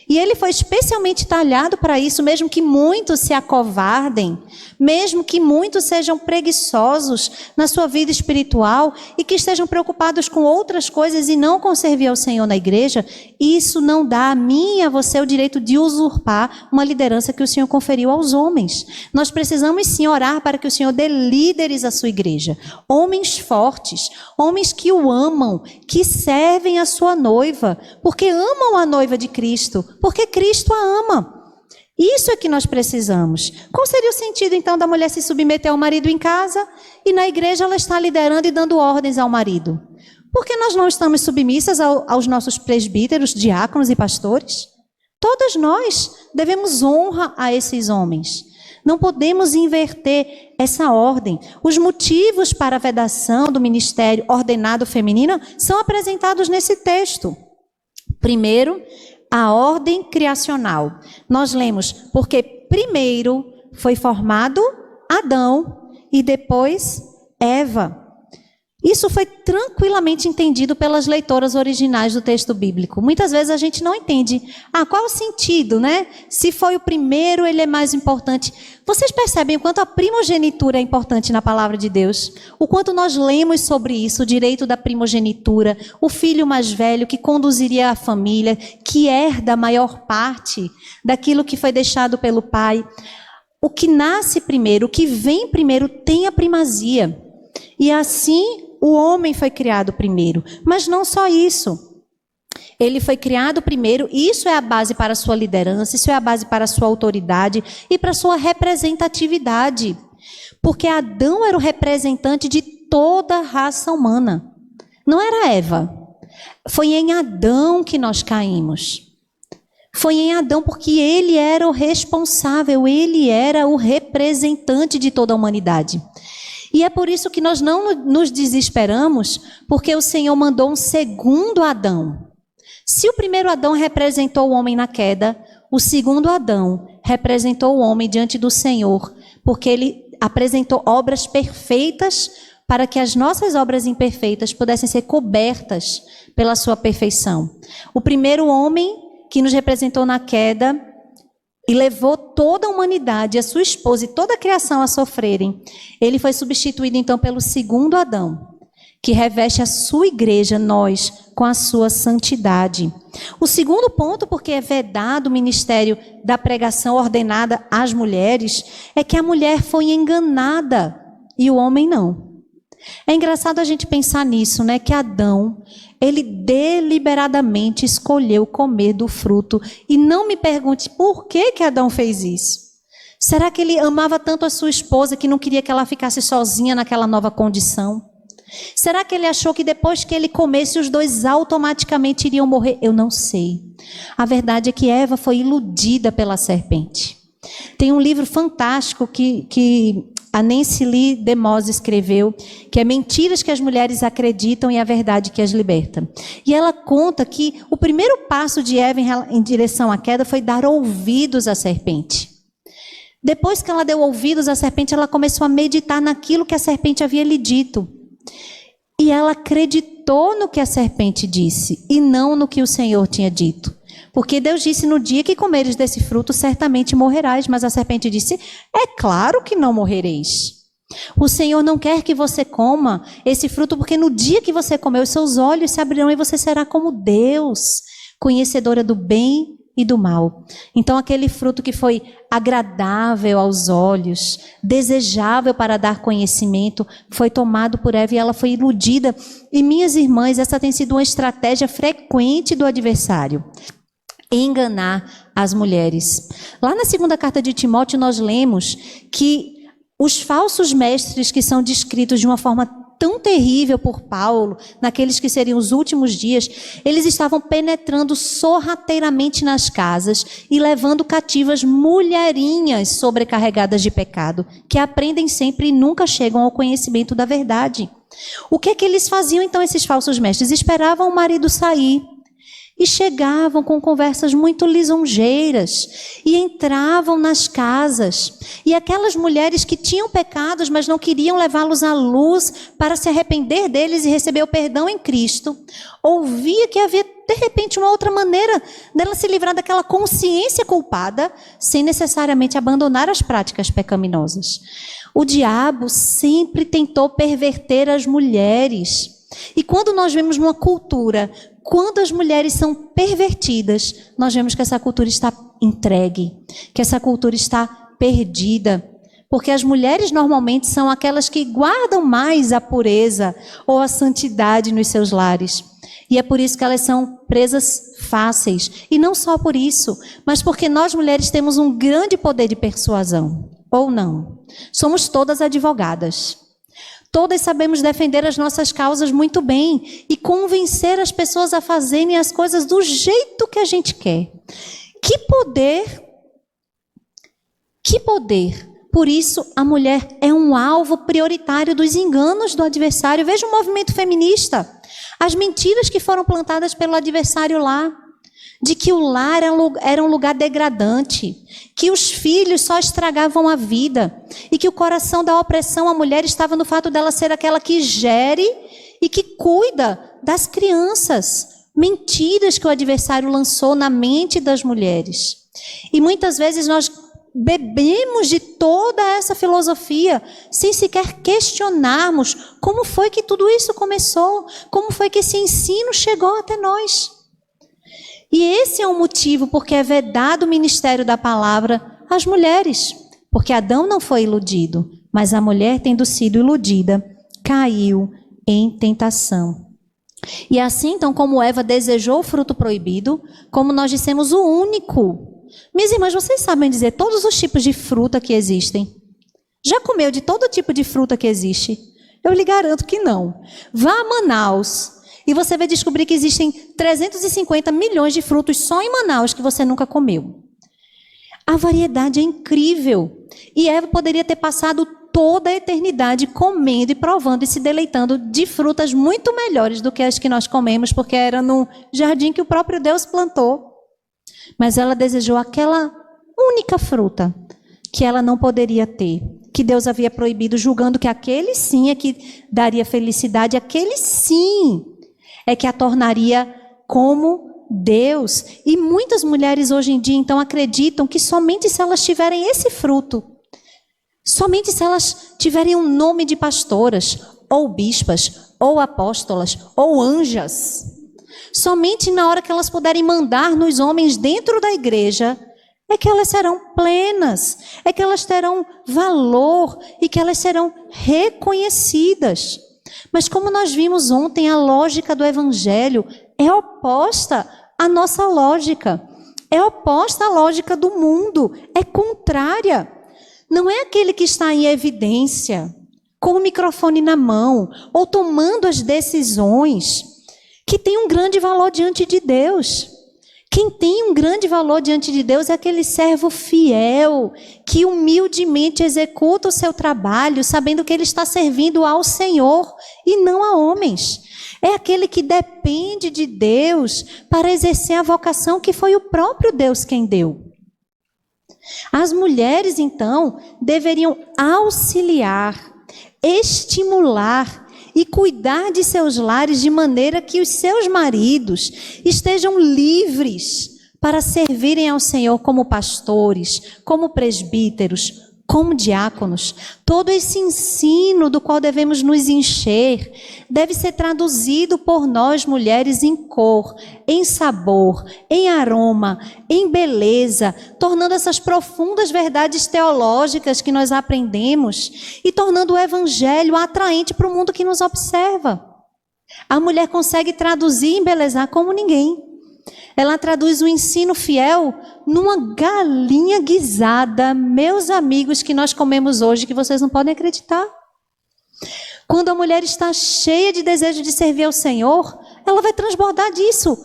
E ele foi especialmente talhado para isso, mesmo que muitos se acovardem, mesmo que muitos sejam preguiçosos na sua vida espiritual e que estejam preocupados com outras coisas e não com servir ao Senhor na igreja, isso não dá a mim e a você o direito de usurpar uma liderança que o Senhor conferiu aos homens. Nós precisamos sim orar para que o Senhor dê líderes à sua igreja, homens fortes, homens que o amam, que servem a sua noiva, porque amam a noiva de Cristo, porque Cristo a ama. Isso é que nós precisamos. Qual seria o sentido, então, da mulher se submeter ao marido em casa e na igreja ela está liderando e dando ordens ao marido? Por que nós não estamos submissas aos nossos presbíteros, diáconos e pastores? Todas nós devemos honra a esses homens. Não podemos inverter essa ordem. Os motivos para a vedação do ministério ordenado feminino são apresentados nesse texto. Primeiro, a ordem criacional. Nós lemos, porque primeiro foi formado Adão e depois Eva. Isso foi tranquilamente entendido pelas leitoras originais do texto bíblico. Muitas vezes a gente não entende. Qual o sentido, né? Se foi o primeiro, ele é mais importante. Vocês percebem o quanto a primogenitura é importante na palavra de Deus? O quanto nós lemos sobre isso, o direito da primogenitura, o filho mais velho que conduziria a família, que herda a maior parte daquilo que foi deixado pelo pai. O que nasce primeiro, o que vem primeiro tem a primazia. E assim o homem foi criado primeiro, mas não só isso. Ele foi criado primeiro, e isso é a base para a sua liderança, isso é a base para a sua autoridade e para a sua representatividade. Porque Adão era o representante de toda a raça humana. Não era Eva. Foi em Adão que nós caímos. Foi em Adão porque ele era o responsável, ele era o representante de toda a humanidade. E é por isso que nós não nos desesperamos, porque o Senhor mandou um segundo Adão. Se o primeiro Adão representou o homem na queda, o segundo Adão representou o homem diante do Senhor, porque ele apresentou obras perfeitas para que as nossas obras imperfeitas pudessem ser cobertas pela sua perfeição. O primeiro homem que nos representou na queda e levou toda a humanidade, a sua esposa e toda a criação a sofrerem, ele foi substituído então pelo segundo Adão, que reveste a sua igreja, nós, com a sua santidade. O segundo ponto, porque é vedado o ministério da pregação ordenada às mulheres, é que a mulher foi enganada e o homem não. É engraçado a gente pensar nisso, né? Que Adão, ele deliberadamente escolheu comer do fruto. E não me pergunte por que Adão fez isso. Será que ele amava tanto a sua esposa que não queria que ela ficasse sozinha naquela nova condição? Será que ele achou que depois que ele comesse, os dois automaticamente iriam morrer? Eu não sei. A verdade é que Eva foi iludida pela serpente. Tem um livro fantástico que a Nancy Lee DeMoss escreveu, que é Mentiras que as Mulheres Acreditam e a Verdade que as Liberta. E ela conta que o primeiro passo de Eva em direção à queda foi dar ouvidos à serpente. Depois que ela deu ouvidos à serpente, ela começou a meditar naquilo que a serpente havia lhe dito. E ela acreditou no que a serpente disse e não no que o Senhor tinha dito. Porque Deus disse, no dia que comeres desse fruto, certamente morrerás. Mas a serpente disse, é claro que não morrereis. O Senhor não quer que você coma esse fruto, porque no dia que você comer, os seus olhos se abrirão e você será como Deus, conhecedora do bem e do mal. Então aquele fruto que foi agradável aos olhos, desejável para dar conhecimento, foi tomado por Eva e ela foi iludida. E minhas irmãs, essa tem sido uma estratégia frequente do adversário. Enganar as mulheres. Lá na segunda carta de Timóteo nós lemos que os falsos mestres que são descritos de uma forma tão terrível por Paulo, naqueles que seriam os últimos dias, eles estavam penetrando sorrateiramente nas casas e levando cativas mulherinhas sobrecarregadas de pecado, que aprendem sempre e nunca chegam ao conhecimento da verdade. O que é que eles faziam então, esses falsos mestres? Esperavam o marido sair e chegavam com conversas muito lisonjeiras e entravam nas casas. E aquelas mulheres que tinham pecados, mas não queriam levá-los à luz para se arrepender deles e receber o perdão em Cristo, ouvia que havia, de repente, uma outra maneira dela se livrar daquela consciência culpada, sem necessariamente abandonar as práticas pecaminosas. O diabo sempre tentou perverter as mulheres. E quando nós vemos numa cultura, quando as mulheres são pervertidas, nós vemos que essa cultura está entregue, que essa cultura está perdida. Porque as mulheres normalmente são aquelas que guardam mais a pureza ou a santidade nos seus lares. E é por isso que elas são presas fáceis. E não só por isso, mas porque nós mulheres temos um grande poder de persuasão. Ou não. Somos todas advogadas. Todas sabemos defender as nossas causas muito bem e convencer as pessoas a fazerem as coisas do jeito que a gente quer. Que poder! Que poder! Por isso, a mulher é um alvo prioritário dos enganos do adversário. Veja o movimento feminista. As mentiras que foram plantadas pelo adversário lá. De que o lar era um lugar degradante, que os filhos só estragavam a vida e que o coração da opressão à mulher estava no fato dela ser aquela que gere e que cuida das crianças. Mentiras que o adversário lançou na mente das mulheres. E muitas vezes nós bebemos de toda essa filosofia sem sequer questionarmos como foi que tudo isso começou, como foi que esse ensino chegou até nós. E esse é o motivo porque é vedado o ministério da palavra às mulheres, porque Adão não foi iludido, mas a mulher, tendo sido iludida, caiu em tentação. E assim, então, como Eva desejou o fruto proibido, como nós dissemos, o único. Minhas irmãs, vocês sabem dizer todos os tipos de fruta que existem? Já comeu de todo tipo de fruta que existe? Eu lhe garanto que não. Vá a Manaus e você vai descobrir que existem 350 milhões de frutos só em Manaus que você nunca comeu. A variedade é incrível. E Eva poderia ter passado toda a eternidade comendo e provando e se deleitando de frutas muito melhores do que as que nós comemos, porque era no jardim que o próprio Deus plantou. Mas ela desejou aquela única fruta que ela não poderia ter, que Deus havia proibido, julgando que aquele sim é que daria felicidade, aquele sim é que a tornaria como Deus. E muitas mulheres hoje em dia então acreditam que somente se elas tiverem esse fruto, somente se elas tiverem um nome de pastoras, ou bispas, ou apóstolas, ou anjas, somente na hora que elas puderem mandar nos homens dentro da igreja, é que elas serão plenas, é que elas terão valor e que elas serão reconhecidas. Mas como nós vimos ontem, a lógica do evangelho é oposta à nossa lógica, é oposta à lógica do mundo, é contrária. Não é aquele que está em evidência, com o microfone na mão, ou tomando as decisões, que tem um grande valor diante de Deus. Quem tem um grande valor diante de Deus é aquele servo fiel, que humildemente executa o seu trabalho, sabendo que ele está servindo ao Senhor e não a homens. É aquele que depende de Deus para exercer a vocação que foi o próprio Deus quem deu. As mulheres, então, deveriam auxiliar, estimular e cuidar de seus lares de maneira que os seus maridos estejam livres para servirem ao Senhor como pastores, como presbíteros, como diáconos. Todo esse ensino do qual devemos nos encher deve ser traduzido por nós mulheres em cor, em sabor, em aroma, em beleza, tornando essas profundas verdades teológicas que nós aprendemos e tornando o evangelho atraente para o mundo que nos observa. A mulher consegue traduzir e embelezar como ninguém. Ela traduz o ensino fiel numa galinha guisada, meus amigos, que nós comemos hoje, que vocês não podem acreditar. Quando a mulher está cheia de desejo de servir ao Senhor, ela vai transbordar disso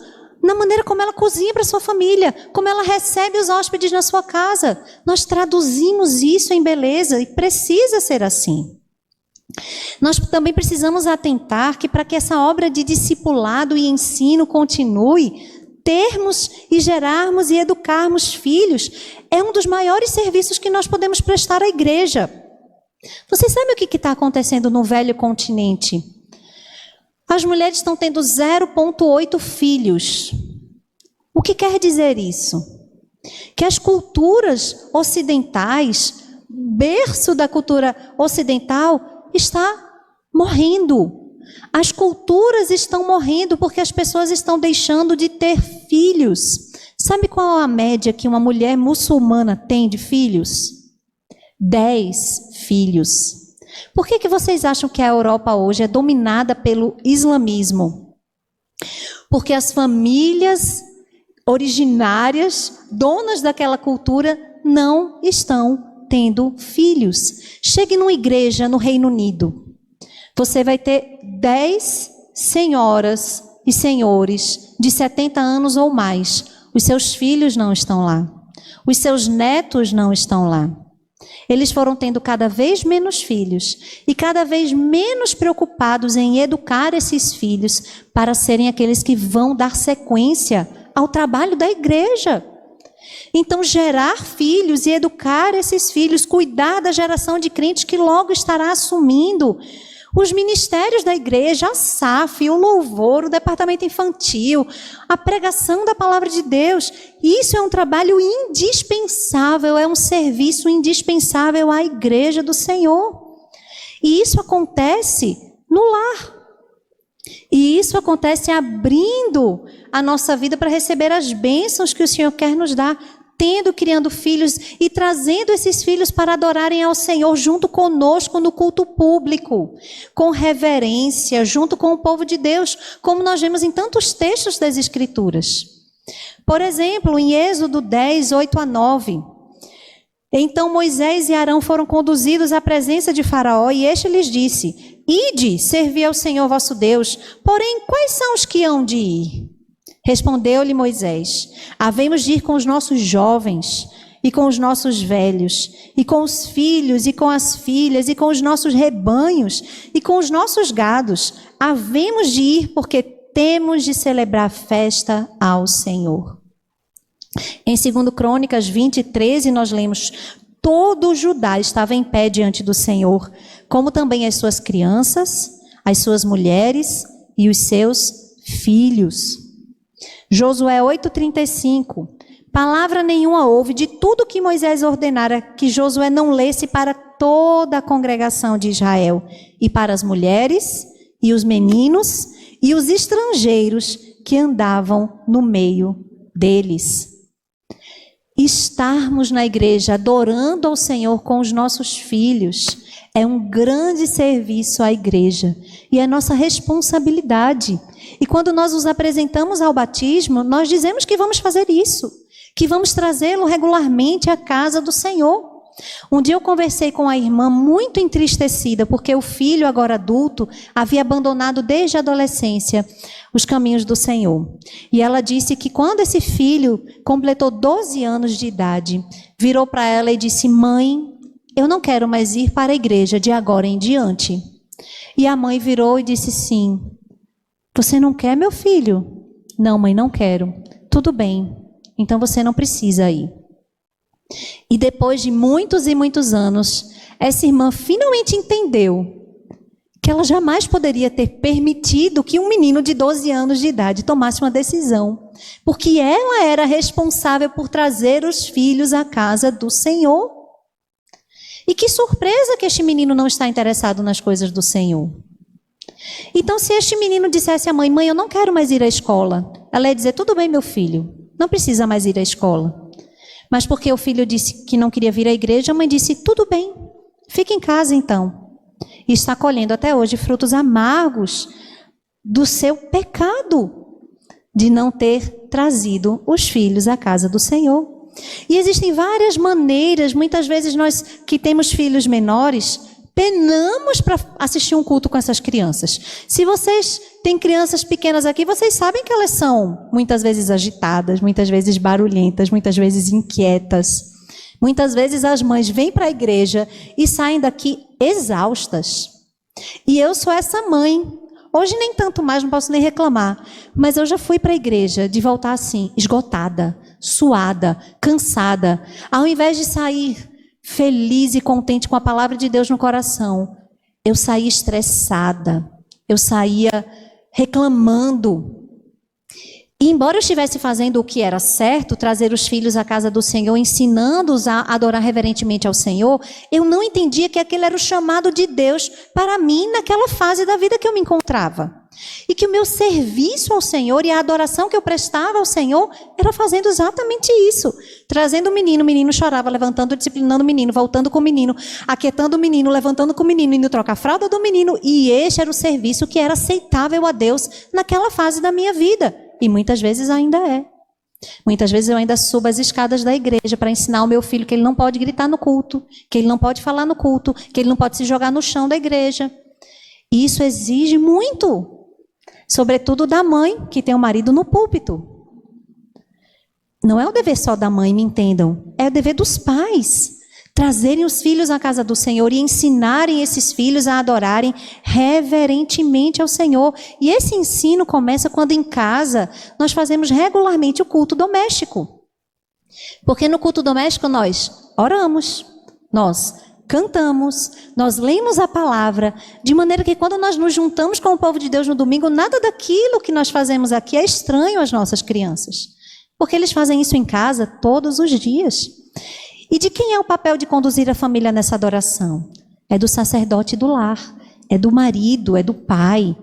na maneira como ela cozinha para sua família, como ela recebe os hóspedes na sua casa. Nós traduzimos isso em beleza e precisa ser assim. Nós também precisamos atentar que para que essa obra de discipulado e ensino continue, termos e gerarmos e educarmos filhos é um dos maiores serviços que nós podemos prestar à igreja. Vocês sabem o que está acontecendo no velho continente? As mulheres estão tendo 0,8 filhos. O que quer dizer isso? Que as culturas ocidentais, berço da cultura ocidental, está morrendo. As culturas estão morrendo porque as pessoas estão deixando de ter filhos. Sabe qual a média que uma mulher muçulmana tem de filhos? 10 filhos. Por que vocês acham que a Europa hoje é dominada pelo islamismo? Porque as famílias originárias, donas daquela cultura, não estão tendo filhos. Chegue numa igreja no Reino Unido. Você vai ter 10 senhoras e senhores de 70 anos ou mais. Os seus filhos não estão lá. Os seus netos não estão lá. Eles foram tendo cada vez menos filhos e cada vez menos preocupados em educar esses filhos para serem aqueles que vão dar sequência ao trabalho da igreja. Então, gerar filhos e educar esses filhos, cuidar da geração de crentes que logo estará assumindo Os ministérios da igreja, a SAF, o louvor, o departamento infantil, a pregação da palavra de Deus. Isso é um trabalho indispensável, é um serviço indispensável à igreja do Senhor. E isso acontece no lar. E isso acontece abrindo a nossa vida para receber as bênçãos que o Senhor quer nos dar, criando filhos e trazendo esses filhos para adorarem ao Senhor junto conosco no culto público, com reverência, junto com o povo de Deus, como nós vemos em tantos textos das Escrituras. Por exemplo, em Êxodo 10, 8 a 9. Então Moisés e Arão foram conduzidos à presença de Faraó e este lhes disse: Ide, servi ao Senhor vosso Deus, porém quais são os que hão de ir? Respondeu-lhe Moisés: havemos de ir com os nossos jovens, e com os nossos velhos, e com os filhos, e com as filhas, e com os nossos rebanhos, e com os nossos gados. Havemos de ir, porque temos de celebrar festa ao Senhor. Em 2 Crônicas 20, 13, nós lemos: todo o Judá estava em pé diante do Senhor, como também as suas crianças, as suas mulheres e os seus filhos. Josué 8,35. Palavra nenhuma houve de tudo que Moisés ordenara que Josué não lesse para toda a congregação de Israel, e para as mulheres, e os meninos, e os estrangeiros que andavam no meio deles. Estarmos na igreja adorando ao Senhor com os nossos filhos é um grande serviço à igreja e é nossa responsabilidade. E quando nós os apresentamos ao batismo, nós dizemos que vamos fazer isso, que vamos trazê-lo regularmente à casa do Senhor. Um dia eu conversei com a irmã muito entristecida, porque o filho, agora adulto, havia abandonado desde a adolescência os caminhos do Senhor. E ela disse que quando esse filho completou 12 anos de idade, virou para ela e disse: mãe, eu não quero mais ir para a igreja de agora em diante. E a mãe virou e disse: sim. Você não quer, meu filho? Não, mãe, não quero. Tudo bem, então você não precisa ir. E depois de muitos e muitos anos, essa irmã finalmente entendeu que ela jamais poderia ter permitido que um menino de 12 anos de idade tomasse uma decisão, porque ela era responsável por trazer os filhos à casa do Senhor. E que surpresa que este menino não está interessado nas coisas do Senhor. Então, se este menino dissesse à mãe: mãe, eu não quero mais ir à escola, ela ia dizer: tudo bem, meu filho, não precisa mais ir à escola. Mas porque o filho disse que não queria vir à igreja, a mãe disse: tudo bem, fique em casa então. E está colhendo até hoje frutos amargos do seu pecado de não ter trazido os filhos à casa do Senhor. E existem várias maneiras, muitas vezes nós que temos filhos menores, penamos para assistir um culto com essas crianças. Se vocês têm crianças pequenas aqui, vocês sabem que elas são muitas vezes agitadas, muitas vezes barulhentas, muitas vezes inquietas. Muitas vezes as mães vêm para a igreja e saem daqui exaustas. E eu sou essa mãe. Hoje nem tanto mais, não posso nem reclamar. Mas eu já fui para a igreja de voltar assim, esgotada, suada, cansada. Ao invés de sair feliz e contente com a palavra de Deus no coração, eu saía estressada, eu saía reclamando. E embora eu estivesse fazendo o que era certo, trazer os filhos à casa do Senhor, ensinando-os a adorar reverentemente ao Senhor, eu não entendia que aquele era o chamado de Deus para mim naquela fase da vida que eu me encontrava. E que o meu serviço ao Senhor e a adoração que eu prestava ao Senhor era fazendo exatamente isso. Trazendo o menino chorava, levantando, disciplinando o menino, voltando com o menino, aquietando o menino, levantando com o menino, indo trocar a fralda do menino. E este era o serviço que era aceitável a Deus naquela fase da minha vida. E muitas vezes ainda é. Muitas vezes eu ainda subo as escadas da igreja para ensinar ao meu filho que ele não pode gritar no culto, que ele não pode falar no culto, que ele não pode se jogar no chão da igreja. E isso exige muito, sobretudo da mãe que tem o marido no púlpito. Não é o dever só da mãe, me entendam, é o dever dos pais. Trazerem os filhos à casa do Senhor e ensinarem esses filhos a adorarem reverentemente ao Senhor. E esse ensino começa quando em casa nós fazemos regularmente o culto doméstico. Porque no culto doméstico nós oramos, nós cantamos, nós lemos a palavra, de maneira que quando nós nos juntamos com o povo de Deus no domingo, nada daquilo que nós fazemos aqui é estranho às nossas crianças, porque eles fazem isso em casa todos os dias. E de quem é o papel de conduzir a família nessa adoração? É do sacerdote do lar, é do marido, é do pai.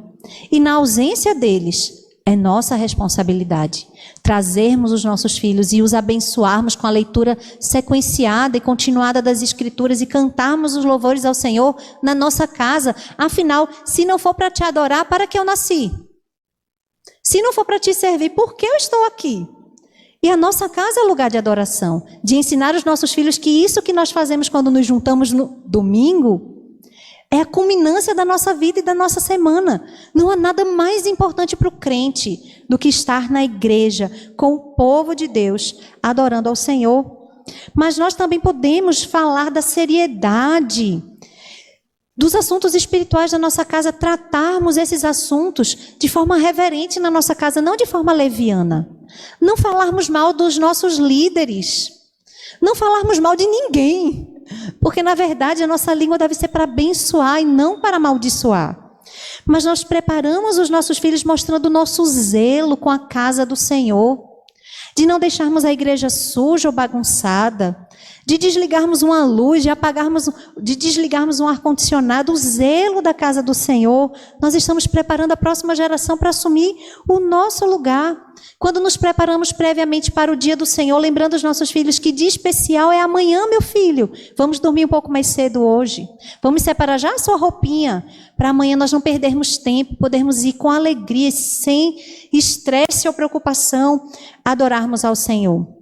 E na ausência deles, é nossa responsabilidade trazermos os nossos filhos e os abençoarmos com a leitura sequenciada e continuada das Escrituras e cantarmos os louvores ao Senhor na nossa casa. Afinal, se não for para te adorar, para que eu nasci? Se não for para te servir, por que eu estou aqui? E a nossa casa é lugar de adoração, de ensinar os nossos filhos que isso que nós fazemos quando nos juntamos no domingo é a culminância da nossa vida e da nossa semana. Não há nada mais importante para o crente do que estar na igreja com o povo de Deus, adorando ao Senhor. Mas nós também podemos falar da seriedade dos assuntos espirituais da nossa casa, tratarmos esses assuntos de forma reverente na nossa casa, não de forma leviana. Não falarmos mal dos nossos líderes, não falarmos mal de ninguém. Porque, na verdade, a nossa língua deve ser para abençoar e não para amaldiçoar. Mas nós preparamos os nossos filhos mostrando o nosso zelo com a casa do Senhor, de não deixarmos a igreja suja ou bagunçada, de desligarmos uma luz, de desligarmos um ar-condicionado, o zelo da casa do Senhor. Nós estamos preparando a próxima geração para assumir o nosso lugar. Quando nos preparamos previamente para o dia do Senhor, lembrando os nossos filhos que dia especial é amanhã, meu filho. Vamos dormir um pouco mais cedo hoje. Vamos separar já a sua roupinha, para amanhã nós não perdermos tempo, podermos ir com alegria, sem estresse ou preocupação, adorarmos ao Senhor.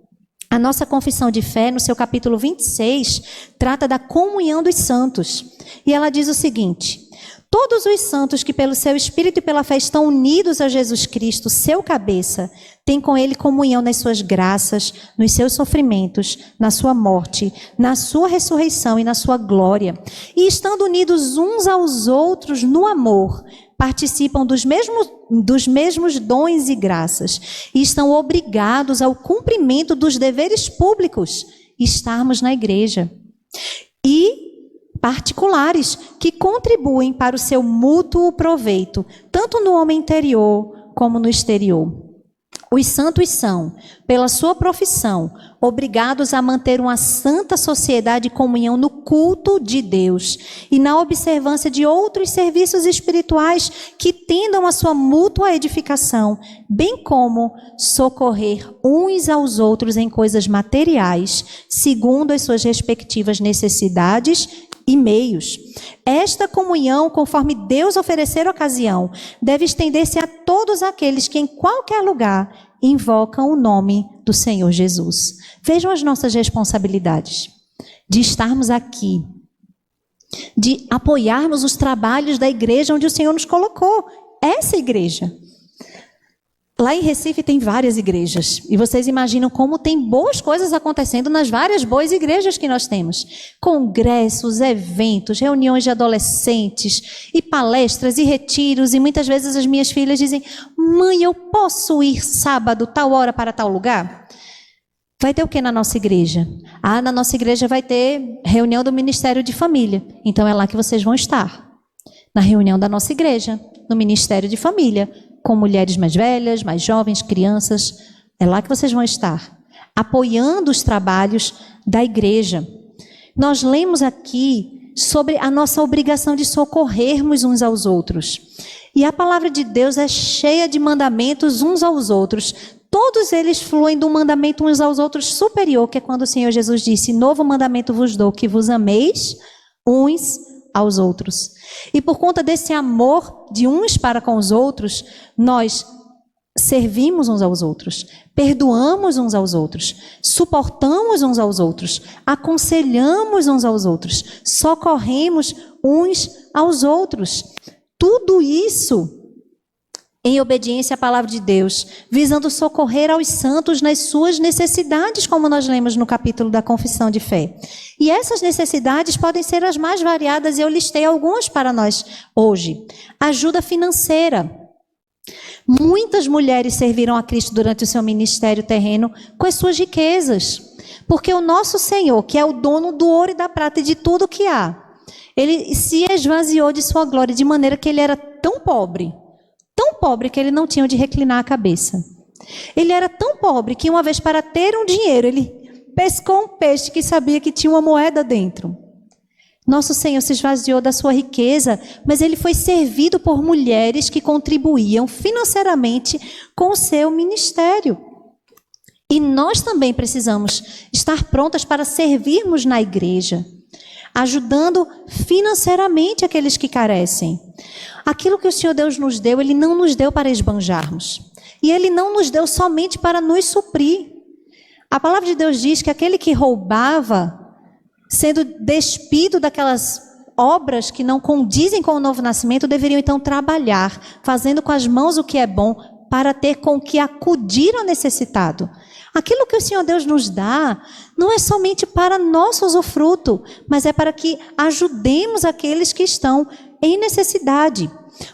A nossa confissão de fé, no seu capítulo 26, trata da comunhão dos santos. E ela diz o seguinte: todos os santos que pelo seu Espírito e pela fé estão unidos a Jesus Cristo, seu cabeça, têm com ele comunhão nas suas graças, nos seus sofrimentos, na sua morte, na sua ressurreição e na sua glória. E estando unidos uns aos outros no amor, participam dos mesmos dons e graças, e estão obrigados ao cumprimento dos deveres públicos, estarmos na igreja. E particulares que contribuem para o seu mútuo proveito, tanto no homem interior como no exterior. Os santos são, pela sua profissão, obrigados a manter uma santa sociedade e comunhão no culto de Deus e na observância de outros serviços espirituais que tendam à sua mútua edificação, bem como socorrer uns aos outros em coisas materiais, segundo as suas respectivas necessidades e meios. Esta comunhão, conforme Deus oferecer ocasião, deve estender-se a todos aqueles que em qualquer lugar invocam o nome do Senhor Jesus. Vejam as nossas responsabilidades de estarmos aqui, de apoiarmos os trabalhos da igreja onde o Senhor nos colocou. Essa igreja. Lá em Recife tem várias igrejas, e vocês imaginam como tem boas coisas acontecendo nas várias boas igrejas que nós temos. Congressos, eventos, reuniões de adolescentes, e palestras, e retiros, e muitas vezes as minhas filhas dizem: mãe, eu posso ir sábado, tal hora, para tal lugar? Vai ter o que na nossa igreja? Ah, na nossa igreja vai ter reunião do Ministério de Família, então é lá que vocês vão estar. Na reunião da nossa igreja, no Ministério de Família, com mulheres mais velhas, mais jovens, crianças. É lá que vocês vão estar, apoiando os trabalhos da igreja. Nós lemos aqui sobre a nossa obrigação de socorrermos uns aos outros. E a palavra de Deus é cheia de mandamentos uns aos outros. Todos eles fluem do mandamento uns aos outros superior, que é quando o Senhor Jesus disse: novo mandamento vos dou, que vos ameis uns aos outros. E por conta desse amor de uns para com os outros, nós servimos uns aos outros, perdoamos uns aos outros, suportamos uns aos outros, aconselhamos uns aos outros, socorremos uns aos outros. Tudo isso em obediência à palavra de Deus, visando socorrer aos santos nas suas necessidades, como nós lemos no capítulo da Confissão de Fé. E essas necessidades podem ser as mais variadas, e eu listei algumas para nós hoje. Ajuda financeira. Muitas mulheres serviram a Cristo durante o seu ministério terreno com as suas riquezas. Porque o nosso Senhor, que é o dono do ouro e da prata e de tudo que há, ele se esvaziou de sua glória de maneira que ele era tão pobre que ele não tinha onde reclinar a cabeça. Ele era tão pobre que uma vez, para ter um dinheiro, ele pescou um peixe que sabia que tinha uma moeda dentro. Nosso Senhor se esvaziou da sua riqueza, mas ele foi servido por mulheres que contribuíam financeiramente com o seu ministério. E nós também precisamos estar prontas para servirmos na igreja, ajudando financeiramente aqueles que carecem. Aquilo que o Senhor Deus nos deu, Ele não nos deu para esbanjarmos. E Ele não nos deu somente para nos suprir. A palavra de Deus diz que aquele que roubava, sendo despido daquelas obras que não condizem com o novo nascimento, deveriam então trabalhar, fazendo com as mãos o que é bom, para ter com que acudir ao necessitado. Aquilo que o Senhor Deus nos dá não é somente para nosso usufruto, mas é para que ajudemos aqueles que estão em necessidade.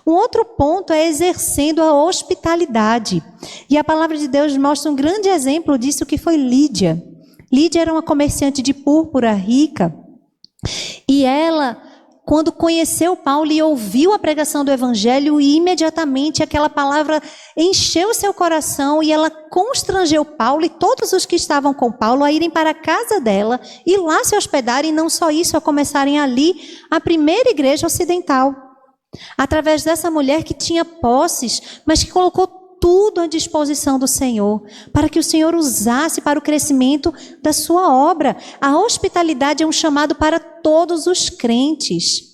Um outro ponto é exercendo a hospitalidade. E a palavra de Deus mostra um grande exemplo disso, que foi Lídia. Lídia era uma comerciante de púrpura rica. E ela, quando conheceu Paulo e ouviu a pregação do evangelho, e imediatamente aquela palavra encheu seu coração e ela constrangeu Paulo e todos os que estavam com Paulo a irem para a casa dela e lá se hospedarem, e não só isso, a começarem ali a primeira igreja ocidental. Através dessa mulher que tinha posses, mas que colocou tudo à disposição do Senhor, para que o Senhor usasse para o crescimento da sua obra. A hospitalidade é um chamado para todos os crentes.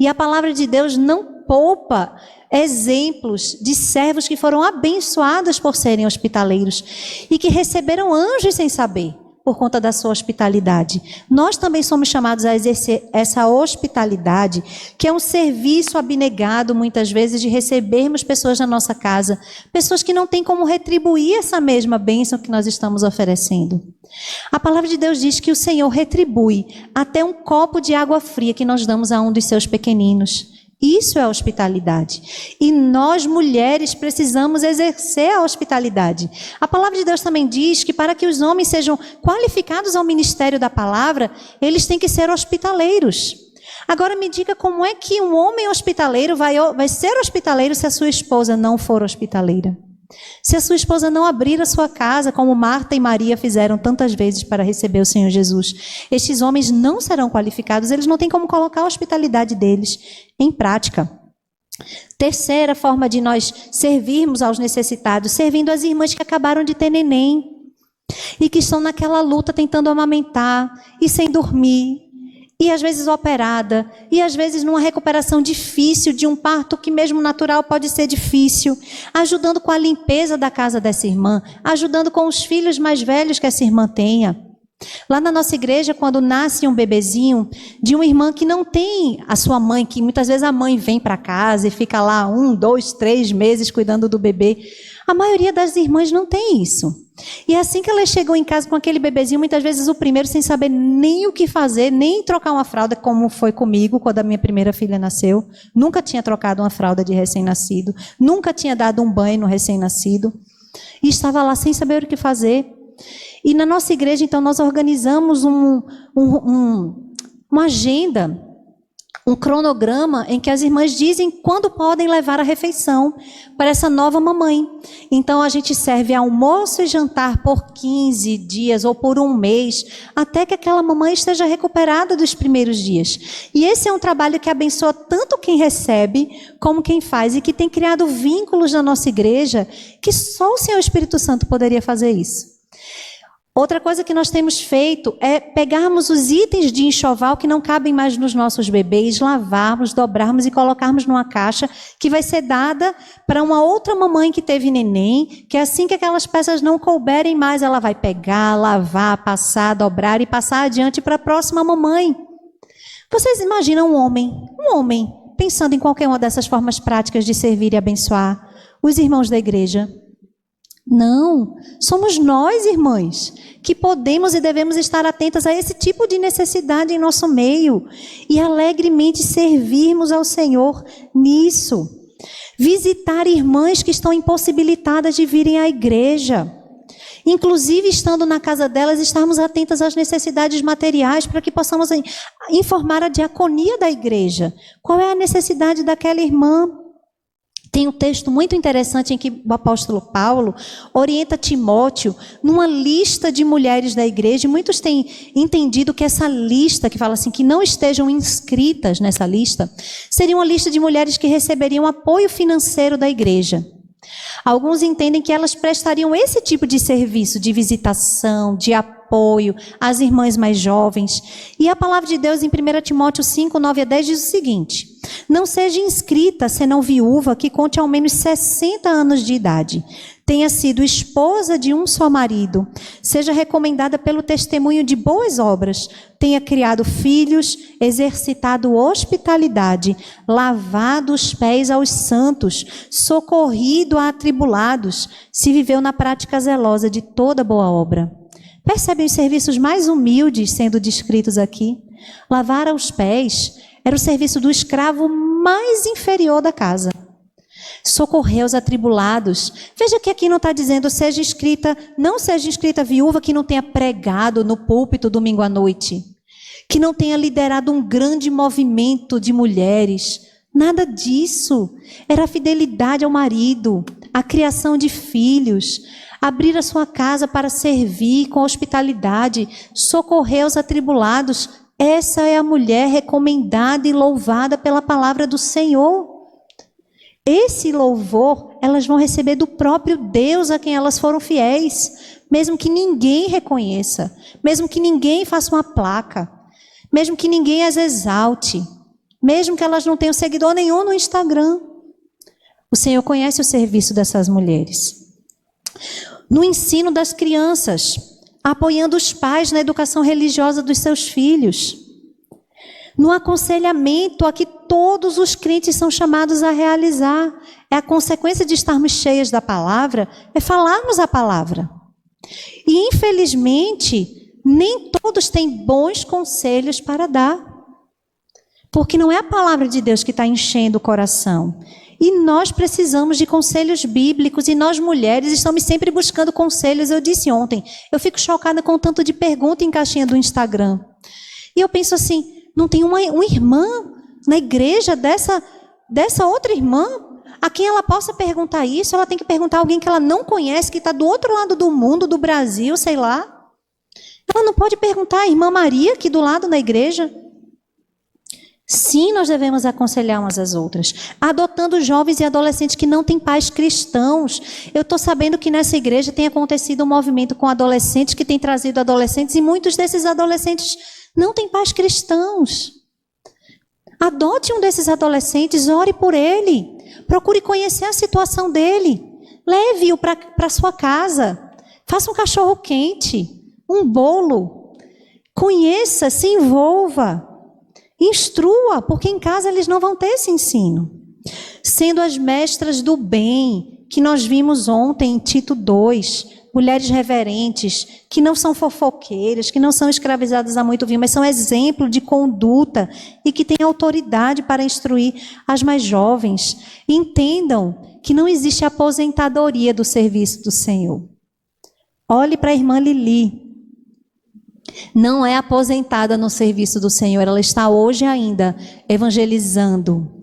E a palavra de Deus não poupa exemplos de servos que foram abençoados por serem hospitaleiros e que receberam anjos sem saber, por conta da sua hospitalidade. Nós também somos chamados a exercer essa hospitalidade, que é um serviço abnegado, muitas vezes, de recebermos pessoas na nossa casa, pessoas que não têm como retribuir essa mesma bênção que nós estamos oferecendo. A palavra de Deus diz que o Senhor retribui até um copo de água fria que nós damos a um dos seus pequeninos. Isso é hospitalidade. E nós, mulheres, precisamos exercer a hospitalidade. A palavra de Deus também diz que para que os homens sejam qualificados ao ministério da palavra, eles têm que ser hospitaleiros. Agora me diga, como é que um homem hospitaleiro vai ser hospitaleiro se a sua esposa não for hospitaleira? Se a sua esposa não abrir a sua casa, como Marta e Maria fizeram tantas vezes para receber o Senhor Jesus, estes homens não serão qualificados, eles não têm como colocar a hospitalidade deles em prática. Terceira forma de nós servirmos aos necessitados, servindo as irmãs que acabaram de ter neném e que estão naquela luta tentando amamentar e sem dormir, e às vezes operada, e às vezes numa recuperação difícil de um parto que mesmo natural pode ser difícil, ajudando com a limpeza da casa dessa irmã, ajudando com os filhos mais velhos que essa irmã tenha. Lá na nossa igreja, quando nasce um bebezinho de uma irmã que não tem a sua mãe, que muitas vezes a mãe vem para casa e fica lá 1, 2, 3 meses cuidando do bebê, a maioria das irmãs não tem isso. E assim que elas chegam em casa com aquele bebezinho, muitas vezes o primeiro sem saber nem o que fazer, nem trocar uma fralda, como foi comigo quando a minha primeira filha nasceu. Nunca tinha trocado uma fralda de recém-nascido, nunca tinha dado um banho no recém-nascido, e estava lá sem saber o que fazer. E na nossa igreja, então, nós organizamos uma agenda, um cronograma em que as irmãs dizem quando podem levar a refeição para essa nova mamãe. Então, a gente serve almoço e jantar por 15 dias ou por 1 mês, até que aquela mamãe esteja recuperada dos primeiros dias. E esse é um trabalho que abençoa tanto quem recebe como quem faz, e que tem criado vínculos na nossa igreja que só o Senhor Espírito Santo poderia fazer isso. Outra coisa que nós temos feito é pegarmos os itens de enxoval que não cabem mais nos nossos bebês, lavarmos, dobrarmos e colocarmos numa caixa que vai ser dada para uma outra mamãe que teve neném, que assim que aquelas peças não couberem mais, ela vai pegar, lavar, passar, dobrar e passar adiante para a próxima mamãe. Vocês imaginam um homem, pensando em qualquer uma dessas formas práticas de servir e abençoar os irmãos da igreja? Não, somos nós, irmãs, que podemos e devemos estar atentas a esse tipo de necessidade em nosso meio e alegremente servirmos ao Senhor nisso. Visitar irmãs que estão impossibilitadas de virem à igreja. Inclusive, estando na casa delas, estarmos atentas às necessidades materiais para que possamos informar a diaconia da igreja. Qual é a necessidade daquela irmã? Tem um texto muito interessante em que o apóstolo Paulo orienta Timóteo numa lista de mulheres da igreja. E muitos têm entendido que essa lista, que fala assim, que não estejam inscritas nessa lista, seria uma lista de mulheres que receberiam apoio financeiro da igreja. Alguns entendem que elas prestariam esse tipo de serviço de visitação, de apoio às irmãs mais jovens. E a palavra de Deus em 1 Timóteo 5, 9 a 10 diz o seguinte: não seja inscrita, senão viúva, que conte ao menos 60 anos de idade, tenha sido esposa de um só marido, seja recomendada pelo testemunho de boas obras, tenha criado filhos, exercitado hospitalidade, lavado os pés aos santos, socorrido a atribulados, se viveu na prática zelosa de toda boa obra. Percebem os serviços mais humildes sendo descritos aqui? Lavar aos pés era o serviço do escravo mais inferior da casa. Socorrer os atribulados. Veja que aqui não está dizendo não seja inscrita viúva que não tenha pregado no púlpito domingo à noite, que não tenha liderado um grande movimento de mulheres. Nada disso. Era a fidelidade ao marido, a criação de filhos, abrir a sua casa para servir com hospitalidade, socorrer os atribulados. Essa é a mulher recomendada e louvada pela palavra do Senhor. Esse louvor elas vão receber do próprio Deus a quem elas foram fiéis, mesmo que ninguém reconheça, mesmo que ninguém faça uma placa, mesmo que ninguém as exalte, mesmo que elas não tenham seguidor nenhum no Instagram. O Senhor conhece o serviço dessas mulheres. No ensino das crianças, apoiando os pais na educação religiosa dos seus filhos. No aconselhamento a que todos os crentes são chamados a realizar. É a consequência de estarmos cheias da palavra, é falarmos a palavra. E, infelizmente, nem todos têm bons conselhos para dar. Porque não é a palavra de Deus que está enchendo o coração. E nós precisamos de conselhos bíblicos, e nós mulheres estamos sempre buscando conselhos. Eu disse ontem, eu fico chocada com o tanto de pergunta em caixinha do Instagram. E eu penso assim, não tem uma irmã na igreja dessa outra irmã a quem ela possa perguntar isso? Ela tem que perguntar a alguém que ela não conhece, que está do outro lado do mundo, do Brasil, sei lá. Ela não pode perguntar a irmã Maria, aqui do lado na igreja. Sim, nós devemos aconselhar umas às outras, adotando jovens e adolescentes que não têm pais cristãos. Eu estou sabendo que nessa igreja tem acontecido um movimento com adolescentes que tem trazido adolescentes, e muitos desses adolescentes não têm pais cristãos. Adote um desses adolescentes, ore por ele, procure conhecer a situação dele, leve-o para sua casa, faça um cachorro quente, um bolo, conheça, se envolva. Instrua, porque em casa eles não vão ter esse ensino. Sendo as mestras do bem, que nós vimos ontem em Tito 2, mulheres reverentes, que não são fofoqueiras, que não são escravizadas a muito vinho, mas são exemplo de conduta e que têm autoridade para instruir as mais jovens. Entendam que não existe aposentadoria do serviço do Senhor. Olhe para a irmã Lili. Não é aposentada no serviço do Senhor, ela está hoje ainda evangelizando,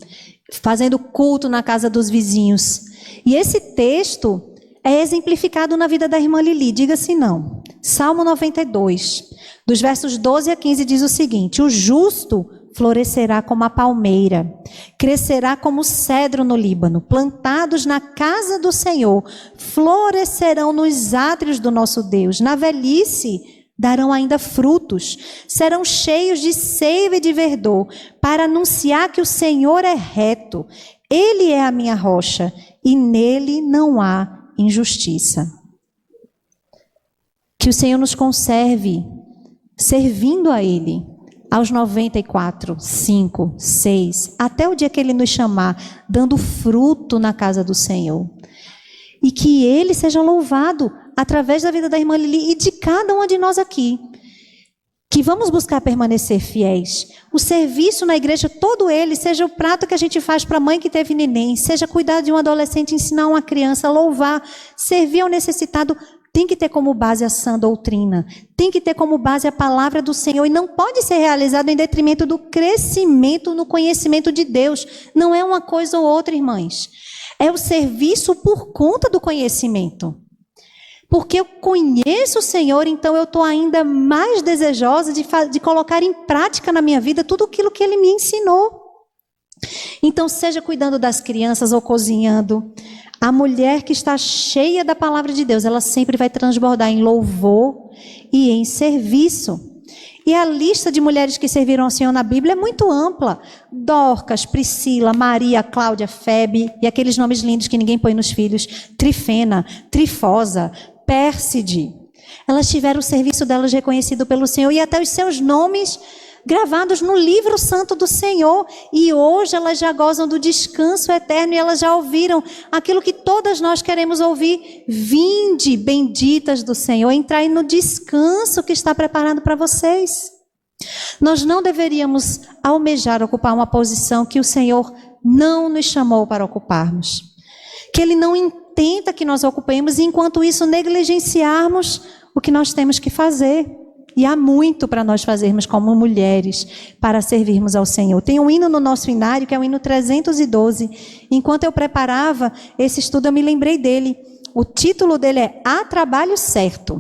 fazendo culto na casa dos vizinhos. E esse texto é exemplificado na vida da irmã Lili, diga-se não. Salmo 92, dos versos 12 a 15 diz o seguinte: o justo florescerá como a palmeira, crescerá como o cedro no Líbano, plantados na casa do Senhor, florescerão nos átrios do nosso Deus, na velhice darão ainda frutos, serão cheios de seiva e de verdor, para anunciar que o Senhor é reto, Ele é a minha rocha, e nele não há injustiça. Que o Senhor nos conserve servindo a Ele, aos 94, 5, 6, até o dia que Ele nos chamar, dando fruto na casa do Senhor. E que Ele seja louvado através da vida da irmã Lili e de cada uma de nós aqui. Que vamos buscar permanecer fiéis. O serviço na igreja, todo ele, seja o prato que a gente faz para a mãe que teve neném, seja cuidar de um adolescente, ensinar uma criança, louvar, servir ao necessitado, tem que ter como base a sã doutrina, tem que ter como base a palavra do Senhor e não pode ser realizado em detrimento do crescimento no conhecimento de Deus. Não é uma coisa ou outra, irmãs. É o serviço por conta do conhecimento. Porque eu conheço o Senhor, então eu estou ainda mais desejosa de colocar em prática na minha vida tudo aquilo que Ele me ensinou. Então, seja cuidando das crianças ou cozinhando, a mulher que está cheia da palavra de Deus, ela sempre vai transbordar em louvor e em serviço. E a lista de mulheres que serviram ao Senhor na Bíblia é muito ampla. Dorcas, Priscila, Maria, Cláudia, Febe, e aqueles nomes lindos que ninguém põe nos filhos, Trifena, Trifosa, Pérside. Elas tiveram o serviço delas reconhecido pelo Senhor e até os seus nomes gravados no livro santo do Senhor. E hoje elas já gozam do descanso eterno e elas já ouviram aquilo que todas nós queremos ouvir. Vinde, benditas do Senhor, entrai no descanso que está preparado para vocês. Nós não deveríamos almejar ocupar uma posição que o Senhor não nos chamou para ocuparmos. Que Ele não intenta que nós ocupemos e, enquanto isso, negligenciarmos o que nós temos que fazer. E há muito para nós fazermos como mulheres para servirmos ao Senhor. Tem um hino no nosso inário, que é o hino 312. Enquanto eu preparava esse estudo, eu me lembrei dele. O título dele é Há Trabalho Certo.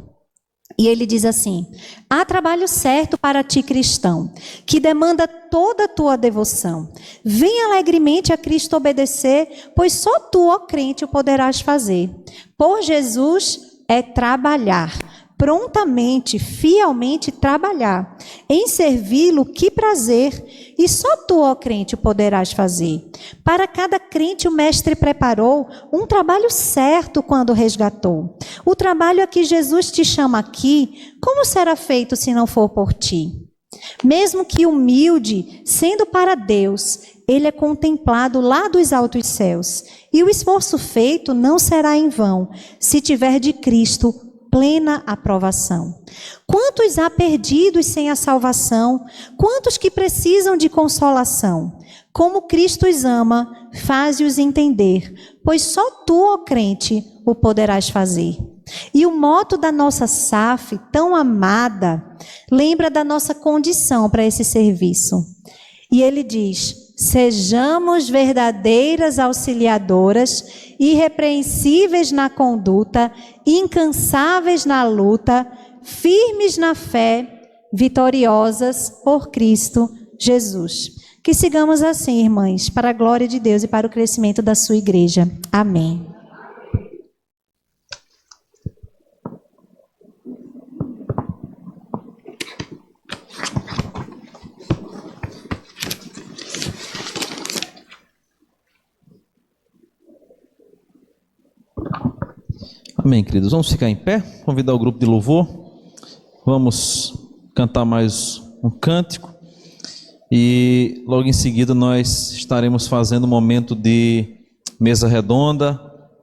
E ele diz assim: há trabalho certo para ti, cristão, que demanda toda a tua devoção. Vem alegremente a Cristo obedecer, pois só tu, ó crente, o poderás fazer. Por Jesus é trabalhar, prontamente, fielmente trabalhar. Em servi-lo, que prazer, e só tu, ó crente, o poderás fazer. Para cada crente o Mestre preparou um trabalho certo quando resgatou. O trabalho a que Jesus te chama aqui, como será feito se não for por ti? Mesmo que humilde, sendo para Deus, ele é contemplado lá dos altos céus. E o esforço feito não será em vão, se tiver de Cristo plena aprovação. Quantos há perdidos sem a salvação? Quantos que precisam de consolação? Como Cristo os ama, faze-os entender, pois só tu, ó crente, o poderás fazer. E o moto da nossa SAF, tão amada, lembra da nossa condição para esse serviço. E ele diz: sejamos verdadeiras auxiliadoras, irrepreensíveis na conduta, incansáveis na luta, firmes na fé, vitoriosas por Cristo Jesus. Que sigamos assim, irmãs, para a glória de Deus e para o crescimento da sua igreja. Amém. Amém, queridos. Vamos ficar em pé, convidar o grupo de louvor. Vamos cantar mais um cântico. E logo em seguida nós estaremos fazendo um momento de mesa redonda,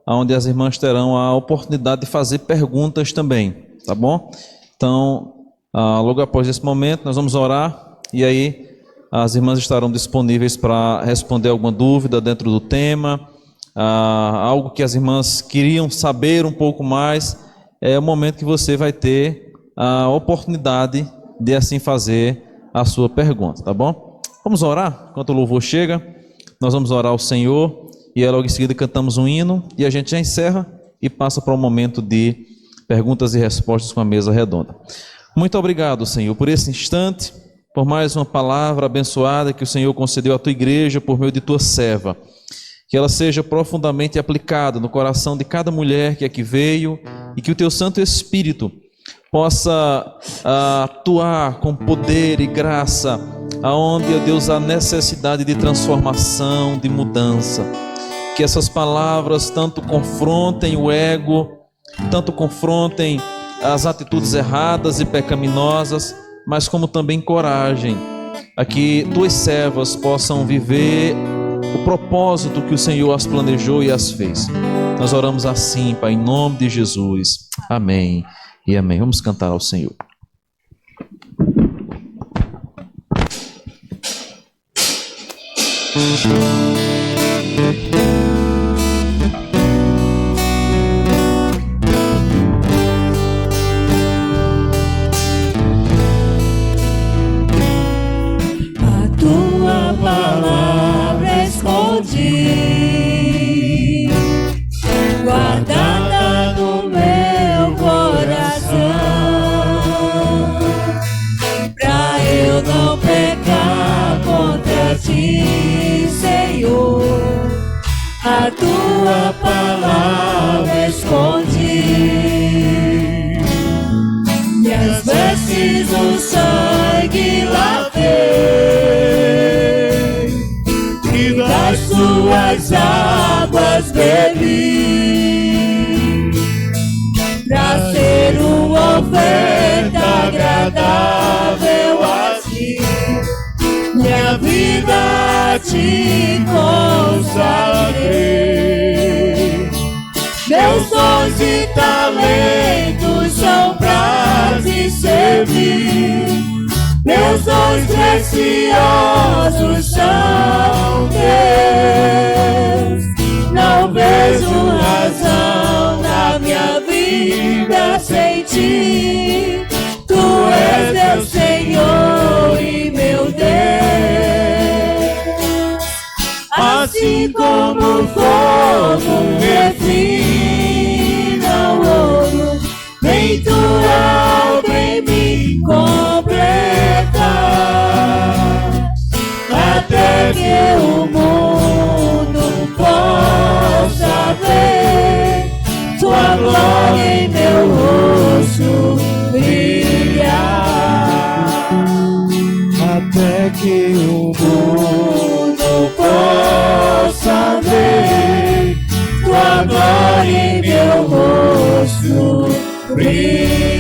onde as irmãs terão a oportunidade de fazer perguntas também, tá bom? Então, logo após esse momento, nós vamos orar e aí as irmãs estarão disponíveis para responder alguma dúvida dentro do tema. Algo que as irmãs queriam saber um pouco mais, é o momento que você vai ter a oportunidade de assim fazer a sua pergunta, tá bom? Vamos orar? Enquanto o louvor chega, nós vamos orar ao Senhor e aí logo em seguida cantamos um hino e a gente já encerra e passa para um momento de perguntas e respostas com a mesa redonda. Muito obrigado, Senhor, por esse instante, por mais uma palavra abençoada que o Senhor concedeu à tua igreja por meio de tua serva. Que ela seja profundamente aplicada no coração de cada mulher que aqui veio e que o teu Santo Espírito possa atuar com poder e graça aonde, ó Deus, há necessidade de transformação, de mudança. Que essas palavras tanto confrontem o ego, tanto confrontem as atitudes erradas e pecaminosas, mas como também encorajem a que tuas servas possam viver o propósito que o Senhor as planejou e as fez. Nós oramos assim, Pai, em nome de Jesus. Amém e amém. Vamos cantar ao Senhor. a tua palavra escondi, minhas vestes o sangue lavei, e das tuas águas bebi, pra ser uma oferta agradável a ti, minha vida te consagrei. Meus dons e talentos são pra te servir, meus dons preciosos são teus. Não vejo razão na minha vida sem ti, tu és meu Senhor e meu Deus. Assim como o fogo refina o ouro, vem tua obra em mim completar, até que o mundo possa ver tua glória em meu rosto brilhar, até que o mundo possa ver tua glória em meu rosto brilhar.